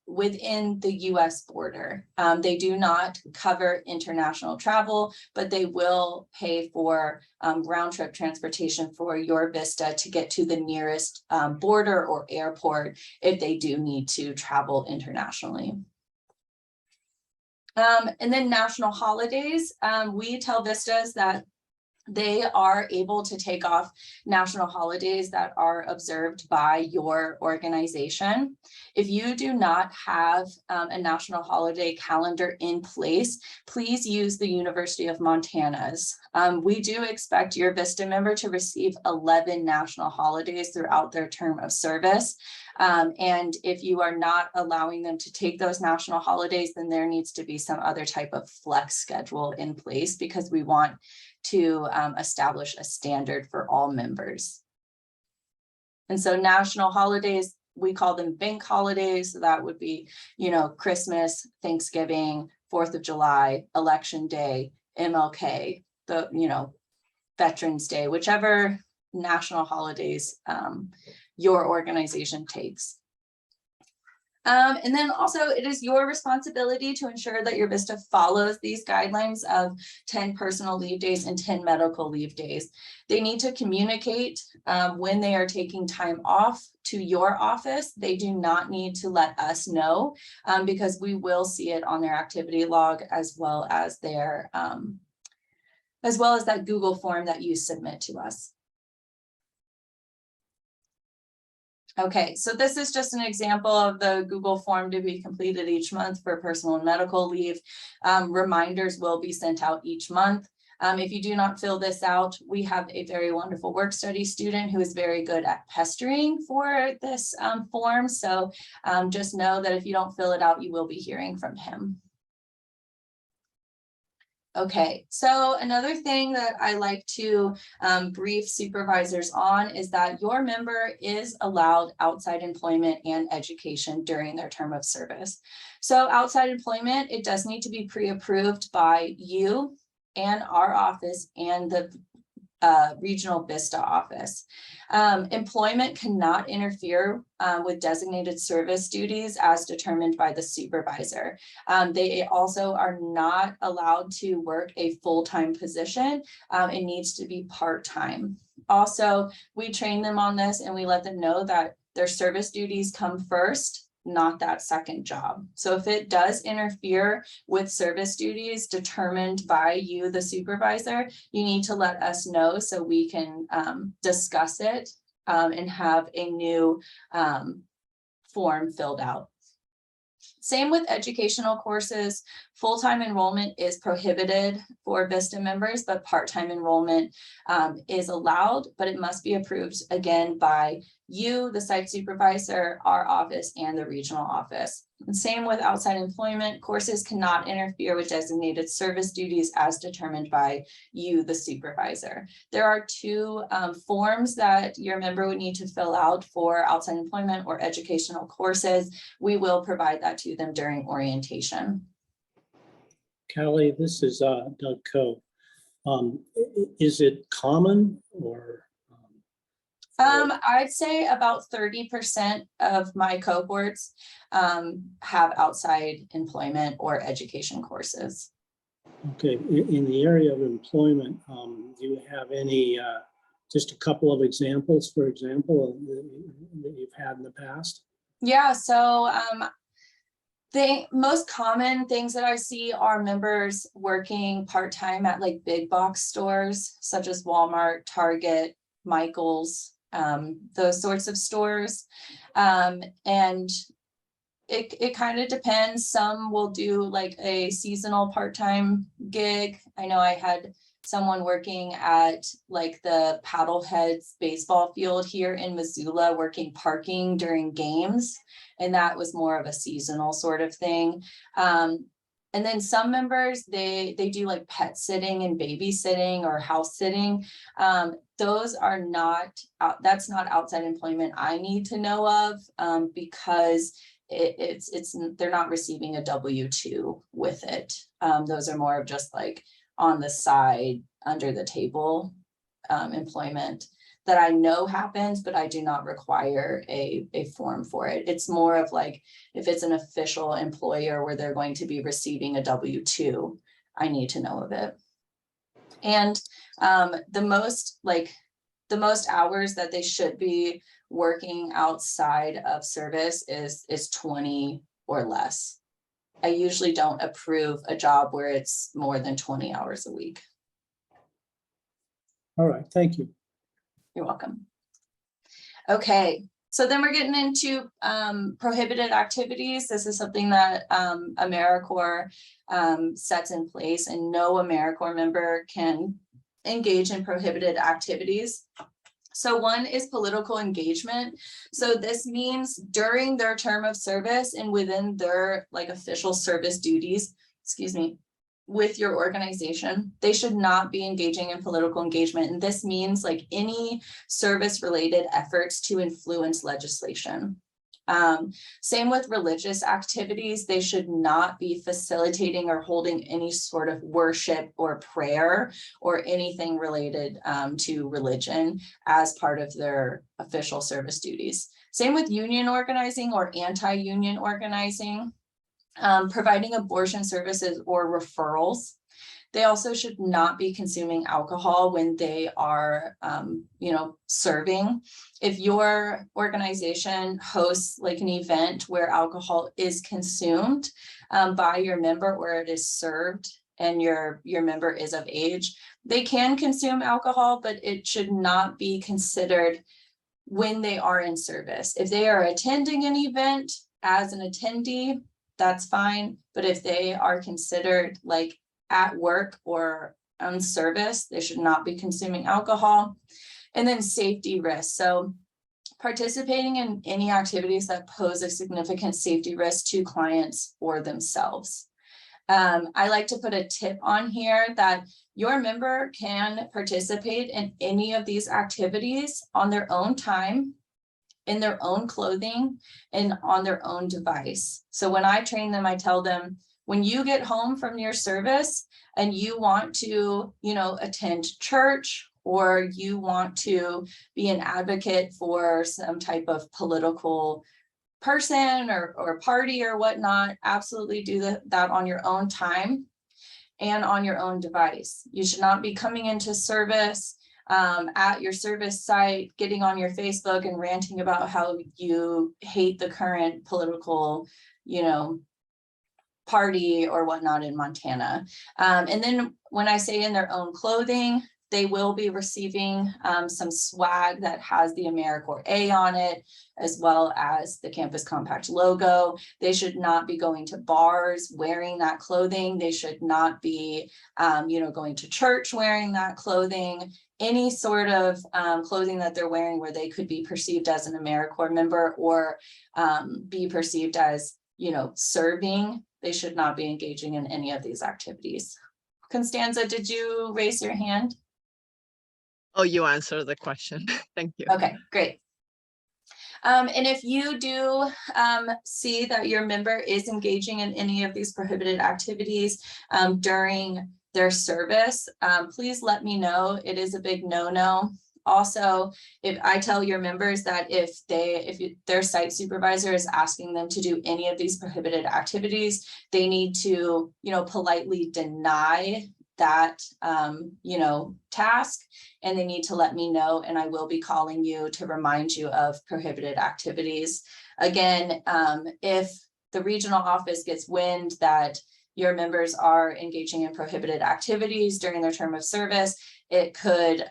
within the US border. They do not cover international travel, but they will pay for round trip transportation for your VISTA to get to the nearest border or airport if they do need to travel internationally. And then national holidays, we tell VISTAs that they are able to take off national holidays that are observed by your organization. If you do not have a national holiday calendar in place, please use the University of Montana's. We do expect your VISTA member to receive 11 national holidays throughout their term of service. And if you are not allowing them to take those national holidays, then there needs to be some other type of flex schedule in place, because we want to establish a standard for all members. And so national holidays, we call them bank holidays. So that would be, Christmas, Thanksgiving, 4th of July, Election Day, MLK, Veterans Day, whichever national holidays your organization takes. And then also it is your responsibility to ensure that your VISTA follows these guidelines of 10 personal leave days and 10 medical leave days. They need to communicate when they are taking time off to your office. They do not need to let us know because we will see it on their activity log, as well as their that Google form that you submit to us. Okay, so this is just an example of the Google form to be completed each month for personal and medical leave. Reminders will be sent out each month. If you do not fill this out, we have a very wonderful work study student who is very good at pestering for this form. So just know that if you don't fill it out, you will be hearing from him. Okay, so another thing that I like to brief supervisors on is that your member is allowed outside employment and education during their term of service. So outside employment, it does need to be pre-approved by you and our office and the regional VISTA office. Employment cannot interfere with designated service duties as determined by the supervisor. They also are not allowed to work a full-time position. It needs to be part-time. Also, we train them on this and we let them know that their service duties come first, not that second job. So if it does interfere with service duties determined by you, the supervisor, you need to let us know so we can discuss it and have a new form filled out. Same with educational courses. Full-time enrollment is prohibited for VISTA members, but part-time enrollment is allowed, but it must be approved again by you, the site supervisor, our office, and the regional office. And same with outside employment. Courses cannot interfere with designated service duties as determined by you, the supervisor. There are two forms that your member would need to fill out for outside employment or educational courses. We will provide that to them during orientation. Callie, this is Doug Coe. Is it common or? I'd say about 30% of my cohorts have outside employment or education courses. Okay, in the area of employment, do you have any, just a couple of examples, for example, that you've had in the past? Yeah, so the most common things that I see are members working part-time at like big box stores such as Walmart, Target, Michael's, those sorts of stores. And it kind of depends. Some will do like a seasonal part-time gig. I know I had someone working at like the Paddleheads baseball field here in Missoula working parking during games. And that was more of a seasonal sort of thing. And then some members, they do like pet sitting and babysitting or house sitting. Those are not, that's not outside employment I need to know of because they're not receiving a W-2 with it. Those are more of just like on the side, under the table employment that I know happens, but I do not require a form for it. It's more of like, if it's an official employer where they're going to be receiving a W-2, I need to know of it. And the most hours that they should be working outside of service is 20 or less. I usually don't approve a job where it's more than 20 hours a week. All right, thank you. You're welcome. Okay, so then we're getting into prohibited activities. This is something that AmeriCorps sets in place, and no AmeriCorps member can engage in prohibited activities. So one is political engagement. So this means during their term of service and within their like official service duties, excuse me, with your organization, they should not be engaging in political engagement. And this means like any service related efforts to influence legislation. Same with religious activities. They should not be facilitating or holding any sort of worship or prayer or anything related to religion as part of their official service duties. Same with union organizing or anti-union organizing, providing abortion services or referrals. They also should not be consuming alcohol when they are, serving. If your organization hosts like an event where alcohol is consumed by your member or it is served and your member is of age, they can consume alcohol, but it should not be considered when they are in service. If they are attending an event as an attendee, that's fine. But if they are considered like at work or on service, they should not be consuming alcohol. And then safety risks. So participating in any activities that pose a significant safety risk to clients or themselves. I like to put a tip on here that your member can participate in any of these activities on their own time, in their own clothing, and on their own device. So when I train them, I tell them, when you get home from your service and you want to, attend church, or you want to be an advocate for some type of political person or party or whatnot, absolutely do that on your own time and on your own device. You should not be coming into service at your service site, getting on your Facebook and ranting about how you hate the current political, party or whatnot in Montana. And then when I say in their own clothing, they will be receiving some swag that has the AmeriCorps A on it, as well as the Campus Compact logo. They should not be going to bars wearing that clothing. They should not be, going to church wearing that clothing. Any sort of clothing that they're wearing where they could be perceived as an AmeriCorps member or be perceived as, serving, they should not be engaging in any of these activities. Constanza, did you raise your hand? Oh, you answered the question. Thank you. Okay, great. And if you do see that your member is engaging in any of these prohibited activities during their service, please let me know. It is a big no-no. Also, if I tell your members that if their site supervisor is asking them to do any of these prohibited activities, they need to, politely deny that, task, and they need to let me know, and I will be calling you to remind you of prohibited activities. Again, if the regional office gets wind that your members are engaging in prohibited activities during their term of service, it could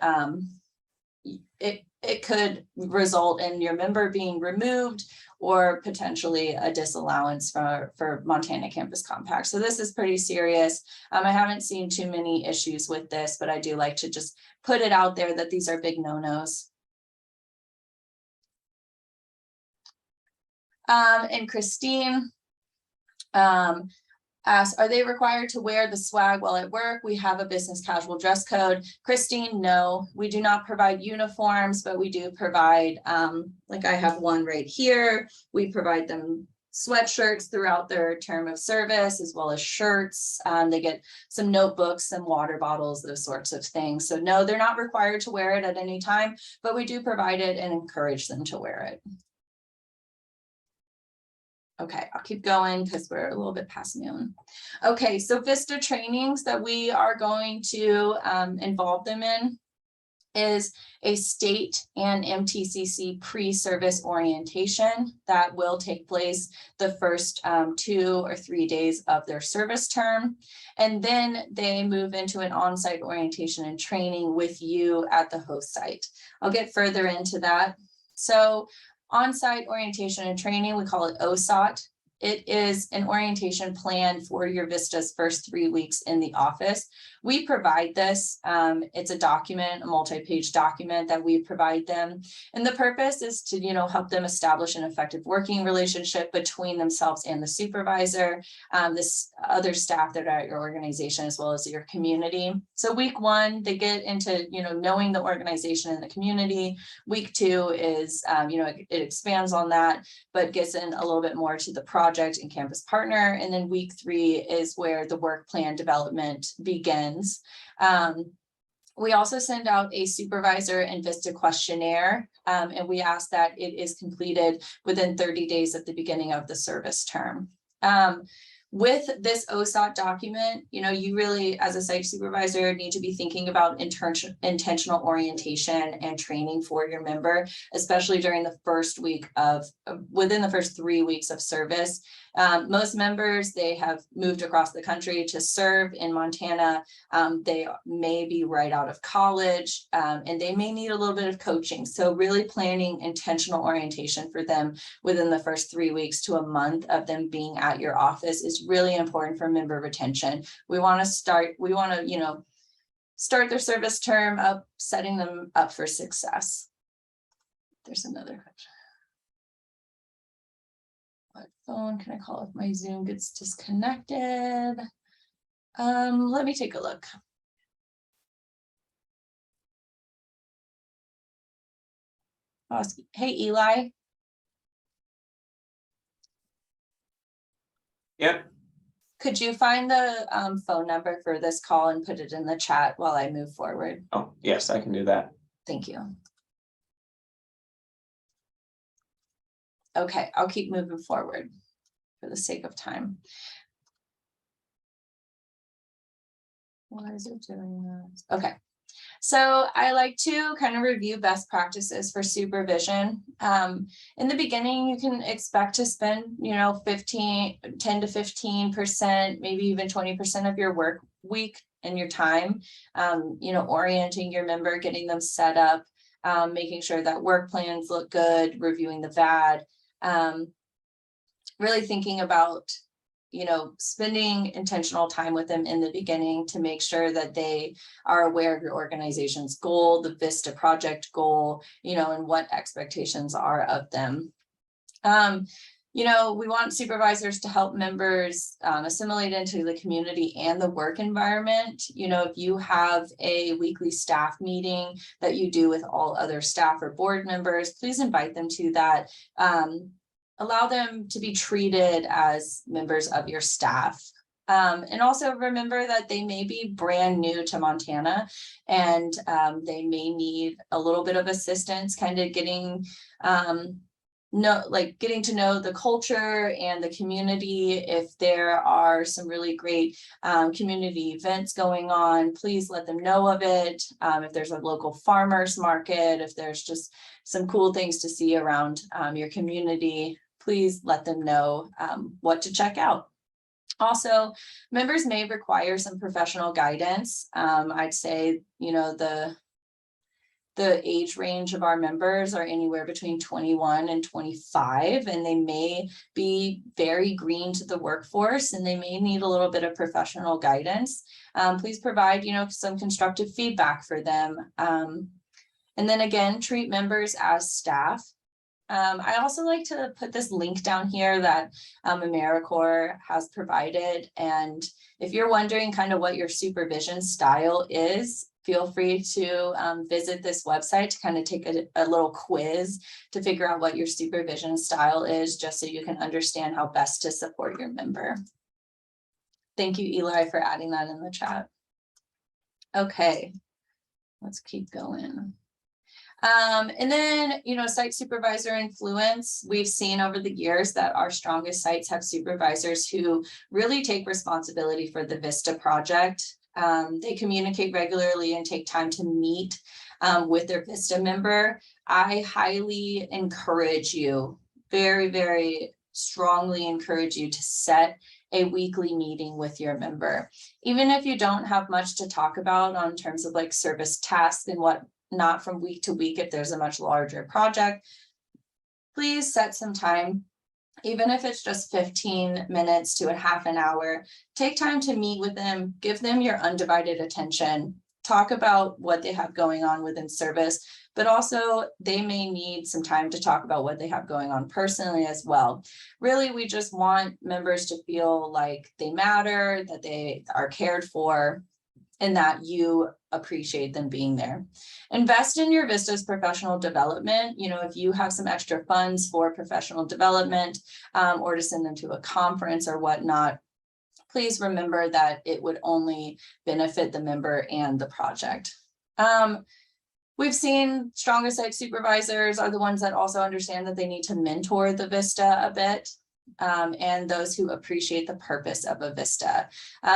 result in your member being removed or potentially a disallowance for Montana Campus Compact. So this is pretty serious. I haven't seen too many issues with this, but I do like to just put it out there that these are big no-nos. And Christine asked, are they required to wear the swag while at work? We have a business casual dress code. Christine, no, we do not provide uniforms, but we do provide, like I have one right here. We provide them sweatshirts throughout their term of service, as well as shirts. They get some notebooks, some water bottles, those sorts of things. So no, they're not required to wear it at any time, but we do provide it and encourage them to wear it. Okay, I'll keep going because we're a little bit past noon. Okay, so VISTA trainings that we are going to involve them in is a state and MTCC pre-service orientation that will take place the first 2 or 3 days of their service term. And then they move into an on-site orientation and training with you at the host site. I'll get further into that. So on-site orientation and training, we call it OSOT. It is an orientation plan for your VISTA's first 3 weeks in the office. We provide this. It's a document, a multi-page document that we provide them. And the purpose is to, help them establish an effective working relationship between themselves and the supervisor, this other staff that are at your organization, as well as your community. So week 1, they get into, knowing the organization and the community. Week 2 is, it expands on that, but gets in a little bit more to the project and campus partner. And then week 3 is where the work plan development begins. We also send out a supervisor and VISTA questionnaire, and we ask that it is completed within 30 days at the beginning of the service term. With this OSOT document, you really, as a site supervisor, need to be thinking about intentional orientation and training for your member, especially during the first week within the first 3 weeks of service. Most members, they have moved across the country to serve in Montana. They may be right out of college, and they may need a little bit of coaching. So really planning intentional orientation for them within the first 3 weeks to a month of them being at your office is really important for member retention. We want to start their service term up, setting them up for success. There's another question. What phone can I call if my Zoom gets disconnected? Let me take a look. Awesome. Hey, Eli. Yep. Could you find the phone number for this call and put it in the chat while I move forward? Oh, yes, I can do that. Thank you. Okay, I'll keep moving forward for the sake of time. Why is it doing that? Okay. So I like to kind of review best practices for supervision. In the beginning, you can expect to spend, 10 to 15%, maybe even 20% of your work week and your time, orienting your member, getting them set up, making sure that work plans look good, reviewing the VAD, really thinking about spending intentional time with them in the beginning to make sure that they are aware of your organization's goal, the VISTA project goal, and what expectations are of them. We want supervisors to help members assimilate into the community and the work environment. If you have a weekly staff meeting that you do with all other staff or board members, please invite them to that. Allow them to be treated as members of your staff. And also remember that they may be brand new to Montana and they may need a little bit of assistance kind of getting getting to know the culture and the community. If there are some really great community events going on, please let them know of it. If there's a local farmers market, if there's just some cool things to see around your community, please let them know what to check out. Also, members may require some professional guidance. I'd say, the age range of our members are anywhere between 21 and 25, and they may be very green to the workforce and they may need a little bit of professional guidance. Please provide, some constructive feedback for them. And then again, treat members as staff. I also like to put this link down here that AmeriCorps has provided. And if you're wondering kind of what your supervision style is, feel free to visit this website to kind of take a little quiz to figure out what your supervision style is, just so you can understand how best to support your member. Thank you, Eli, for adding that in the chat. Okay, let's keep going. And then, site supervisor influence. We've seen over the years that our strongest sites have supervisors who really take responsibility for the VISTA project. They communicate regularly and take time to meet with their VISTA member. I highly encourage you, very, very strongly encourage you to set a weekly meeting with your member. Even if you don't have much to talk about on terms of like service tasks and what not from week to week, if there's a much larger project, please set some time, even if it's just 15 minutes to a half an hour. Take time to meet with them, give them your undivided attention, talk about what they have going on within service, but also they may need some time to talk about what they have going on personally as well. Really, we just want members to feel like they matter, that they are cared for, and that you appreciate them being there. Invest in your VISTA's professional development. If you have some extra funds for professional development or to send them to a conference or whatnot, please remember that it would only benefit the member and the project. We've seen strongest site supervisors are the ones that also understand that they need to mentor the VISTA a bit. And those who appreciate the purpose of a VISTA.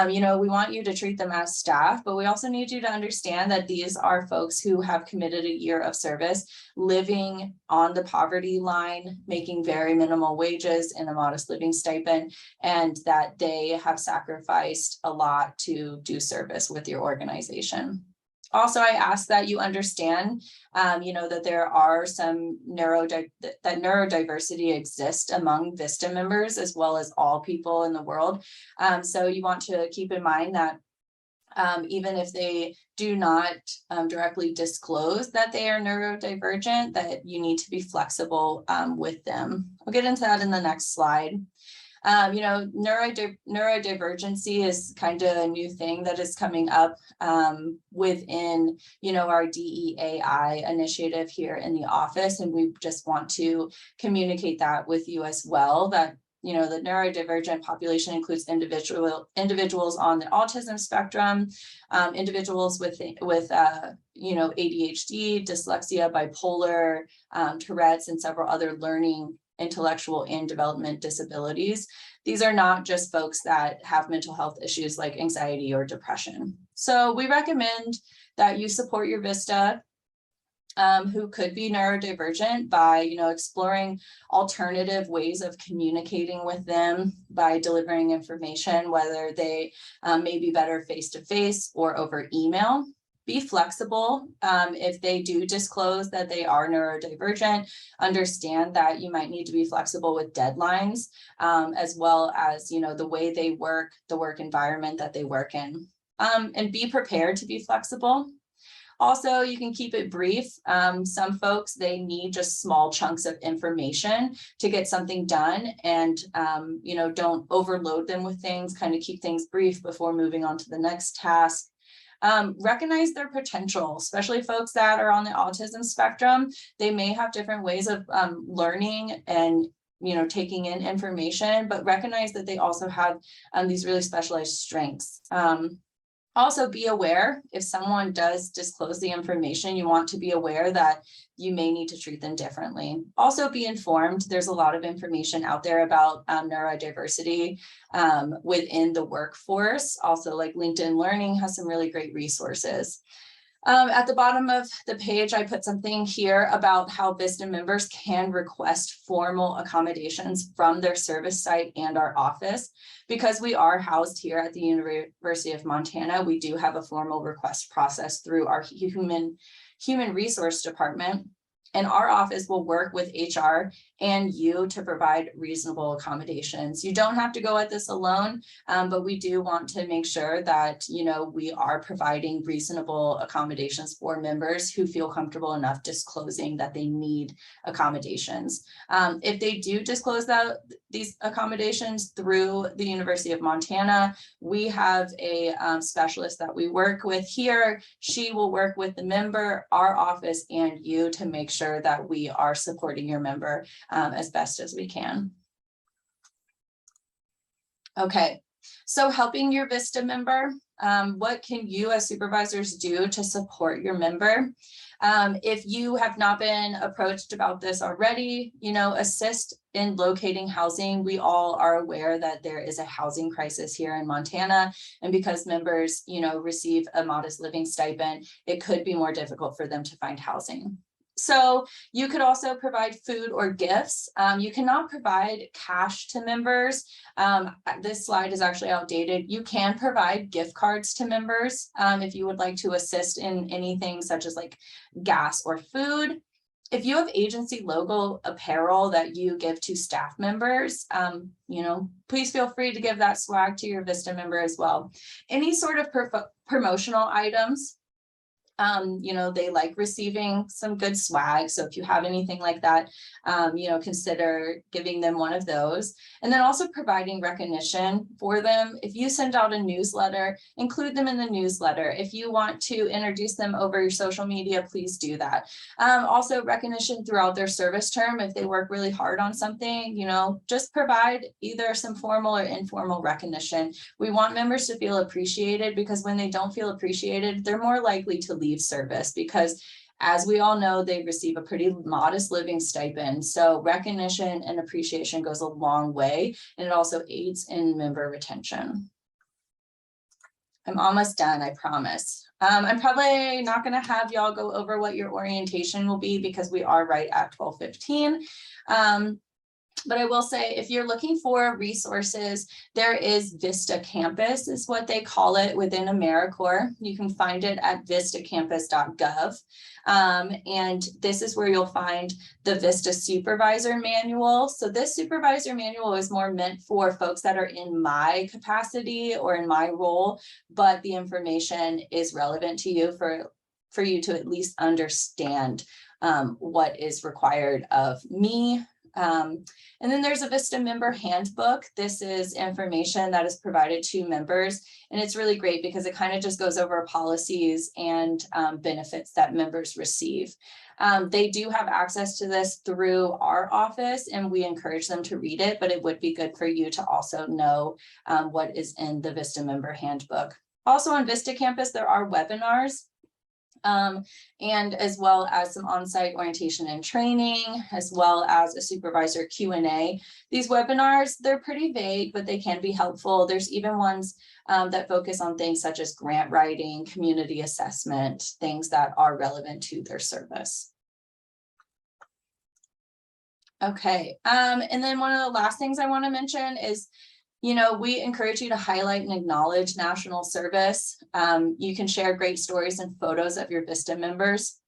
We want you to treat them as staff, but we also need you to understand that these are folks who have committed a year of service, living on the poverty line, making very minimal wages and a modest living stipend, and that they have sacrificed a lot to do service with your organization. Also, I ask that you understand, that there are some neurodiversity exists among VISTA members as well as all people in the world. So you want to keep in mind that even if they do not directly disclose that they are neurodivergent, that you need to be flexible with them. We'll get into that in the next slide. You know, neurodivergency is kind of a new thing that is coming up within, you know, our DEAI initiative here in the office. And we just want to communicate that with you as well, that, you know, the neurodivergent population includes individuals on the autism spectrum, individuals with you know, ADHD, dyslexia, bipolar, Tourette's, and several other learning, intellectual, and development disabilities. These are not just folks that have mental health issues like anxiety or depression. So we recommend that you support your VISTA who could be neurodivergent by, you know, exploring alternative ways of communicating with them by delivering information, whether they may be better face-to-face or over email. Be flexible. If they do disclose that they are neurodivergent, understand that you might need to be flexible with deadlines, as well as, you know, the way they work, the work environment that they work in, and be prepared to be flexible. Also, you can keep it brief. Some folks, they need just small chunks of information to get something done, and, you know, don't overload them with things, kind of keep things brief before moving on to the next task. Recognize their potential, especially folks that are on the autism spectrum. They may have different ways of learning and, you know, taking in information, but recognize that they also have these really specialized strengths. Also be aware if someone does disclose the information, you want to be aware that you may need to treat them differently. Also be informed. There's a lot of information out there about neurodiversity within the workforce. Also, like LinkedIn Learning has some really great resources. At the bottom of the page, I put something here about how VISTA members can request formal accommodations from their service site and our office. Because we are housed here at the University of Montana, we do have a formal request process through our human resource department. And our office will work with HR and you to provide reasonable accommodations. You don't have to go at this alone, but we do want to make sure that, you know, we are providing reasonable accommodations for members who feel comfortable enough disclosing that they need accommodations. If they do disclose these accommodations through the University of Montana, we have a specialist that we work with here. She will work with the member, our office, and you to make sure that we are supporting your member as best as we can. Okay, so helping your VISTA member, what can you as supervisors do to support your member? If you have not been approached about this already, you know, assist in locating housing. We all are aware that there is a housing crisis here in Montana, and because members, you know, receive a modest living stipend, it could be more difficult for them to find housing. So you could also provide food or gifts. You cannot provide cash to members. This slide is actually outdated. You can provide gift cards to members if you would like to assist in anything such as like gas or food. If you have agency logo apparel that you give to staff members, you know, please feel free to give that swag to your VISTA member as well. Any sort of promotional items. You know, they like receiving some good swag. So if you have anything like that, you know, consider giving them one of those. And then also providing recognition for them. If you send out a newsletter, include them in the newsletter. If you want to introduce them over your social media, please do that. Also recognition throughout their service term. If they work really hard on something, you know, just provide either some formal or informal recognition. We want members to feel appreciated, because when they don't feel appreciated, they're more likely to leave service, because as we all know, they receive a pretty modest living stipend. So recognition and appreciation goes a long way, and it also aids in member retention. I'm almost done, I promise. I'm probably not going to have y'all go over what your orientation will be, because we are right at 12:15. But I will say, if you're looking for resources, there is VISTA Campus is what they call it within AmeriCorps. You can find it at vistacampus.gov. And this is where you'll find the VISTA Supervisor Manual. So this Supervisor Manual is more meant for folks that are in my capacity or in my role, but the information is relevant to you for you to at least understand what is required of me, And then there's a VISTA member handbook. This is information that is provided to members, and it's really great because it kind of just goes over policies and benefits that members receive. They do have access to this through our office, and we encourage them to read it, but it would be good for you to also know what is in the VISTA member handbook. Also on VISTA campus, there are webinars, and as well as some on-site orientation and training, as well as a supervisor Q&A. These webinars, they're pretty vague, but they can be helpful. There's even ones that focus on things such as grant writing, community assessment, things that are relevant to their service. Okay, and then one of the last things I want to mention is, you know, we encourage you to highlight and acknowledge national service. You can share great stories and photos of your VISTA members.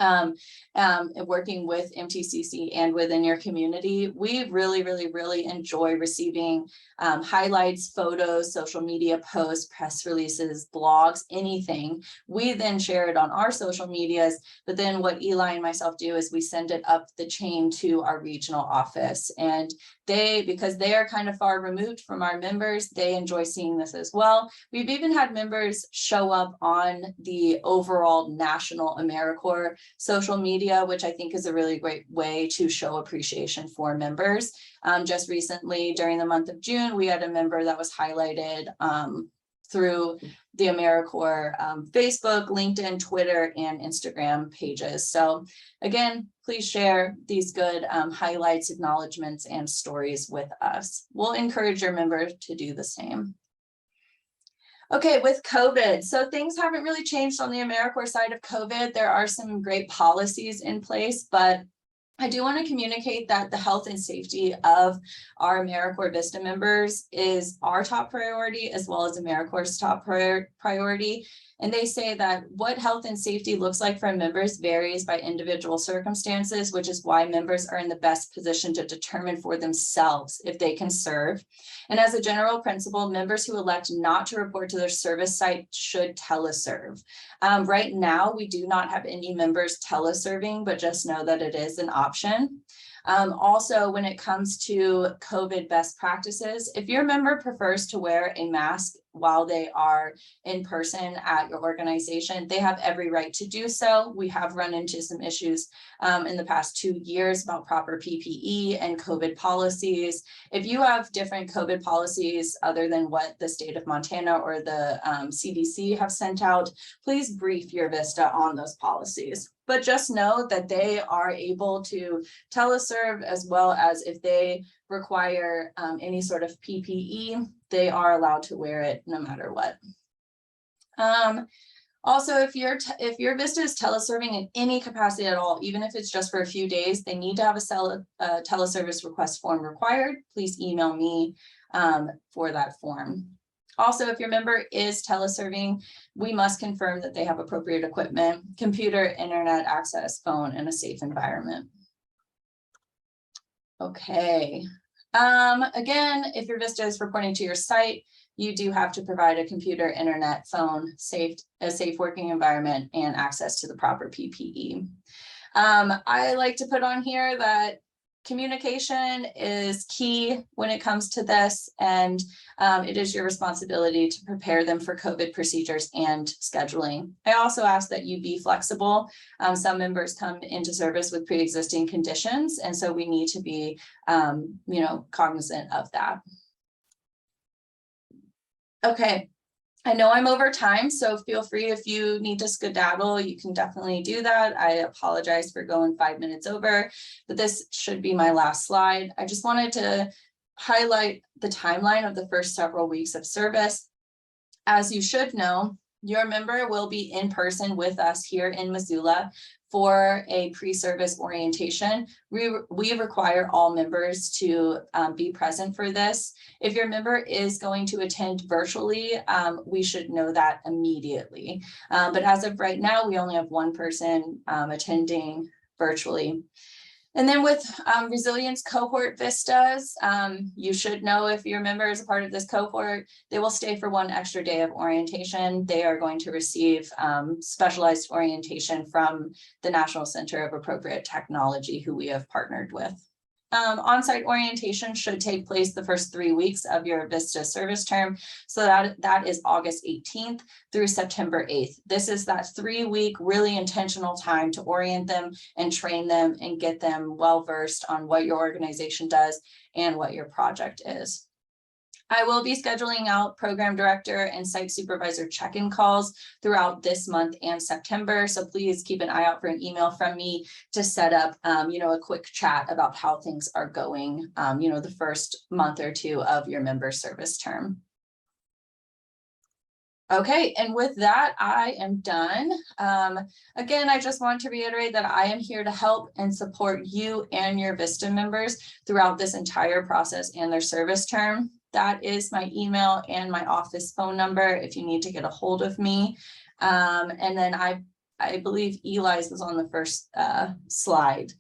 Working with MTCC and within your community, we really enjoy receiving highlights, photos, social media posts, press releases, blogs, anything. We then share it on our social medias, but then what Eli and myself do is we send it up the chain to our regional office, and because they are kind of far removed from our members, they enjoy seeing this as well. We've even had members show up on the overall national AmeriCorps social media, which I think is a really great way to show appreciation for members. Just recently, during the month of June, we had a member that was highlighted through the AmeriCorps Facebook, LinkedIn, Twitter, and Instagram pages. So again, please share these good highlights, acknowledgements, and stories with us. We'll encourage your members to do the same. Okay, with COVID, so things haven't really changed on the AmeriCorps side of COVID. There are some great policies in place, but I do want to communicate that the health and safety of our AmeriCorps VISTA members is our top priority, as well as AmeriCorps' top priority. And they say that what health and safety looks like for members varies by individual circumstances, which is why members are in the best position to determine for themselves if they can serve. And as a general principle, members who elect not to report to their service site should teleserve. Right now, we do not have any members teleserving, but just know that it is an option. Also, when it comes to COVID best practices, if your member prefers to wear a mask while they are in person at your organization, they have every right to do so. We have run into some issues in the past 2 years about proper PPE and COVID policies. If you have different COVID policies other than what the state of Montana or the CDC have sent out, please brief your VISTA on those policies. But just know that they are able to teleserve, as well as if they require any sort of PPE, they are allowed to wear it no matter what. Also, if your VISTA is teleserving in any capacity at all, even if it's just for a few days, they need to have a teleservice request form required. Please email me for that form. Also, if your member is teleserving, we must confirm that they have appropriate equipment, computer, internet access, phone, and a safe environment. Okay. Again, if your VISTA is reporting to your site, you do have to provide a computer, internet, phone, a safe working environment, and access to the proper PPE. I like to put on here that communication is key when it comes to this, and it is your responsibility to prepare them for COVID procedures and scheduling. I also ask that you be flexible. Some members come into service with pre-existing conditions, and so we need to be cognizant of that. Okay. I know I'm over time, so feel free if you need to skedaddle, you can definitely do that. I apologize for going 5 minutes over, but this should be my last slide. I just wanted to highlight the timeline of the first several weeks of service. As you should know, your member will be in person with us here in Missoula for a pre-service orientation. We require all members to be present for this. If your member is going to attend virtually, we should know that immediately. But as of right now, we only have one person attending virtually. And then with resilience cohort VISTAs, you should know if your member is a part of this cohort, they will stay for 1 extra day of orientation. They are going to receive specialized orientation from the National Center of Appropriate Technology, who we have partnered with. On-site orientation should take place the first 3 weeks of your VISTA service term. So that is August 18th through September 8th. This is that 3-week really intentional time to orient them and train them and get them well-versed on what your organization does and what your project is. I will be scheduling out program director and site supervisor check-in calls throughout this month and September. So please keep an eye out for an email from me to set up, a quick chat about how things are going, the first month or two of your member service term. Okay, and with that, I am done. Again, I just want to reiterate that I am here to help and support you and your VISTA members throughout this entire process and their service term. That is my email and my office phone number if you need to get a hold of me. And then I believe Eli's was on the first slide.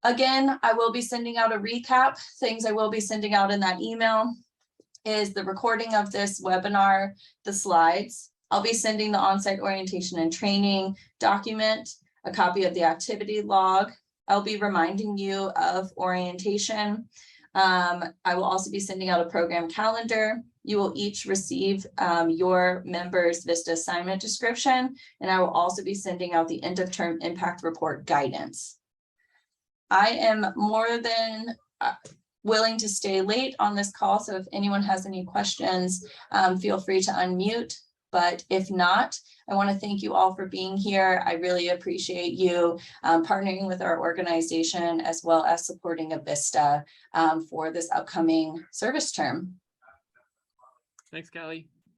Again, I will be sending out a recap. Things I will be sending out in that email is the recording of this webinar, the slides. I'll be sending the on-site orientation and training document, a copy of the activity log. I'll be reminding you of orientation. I will also be sending out a program calendar. You will each receive your members' VISTA assignment description, and I will also be sending out the end of term impact report guidance. I am more than willing to stay late on this call, so if anyone has any questions, feel free to unmute. But if not, I want to thank you all for being here. I really appreciate you partnering with our organization as well as supporting a VISTA for this upcoming service term. Thanks, Callie.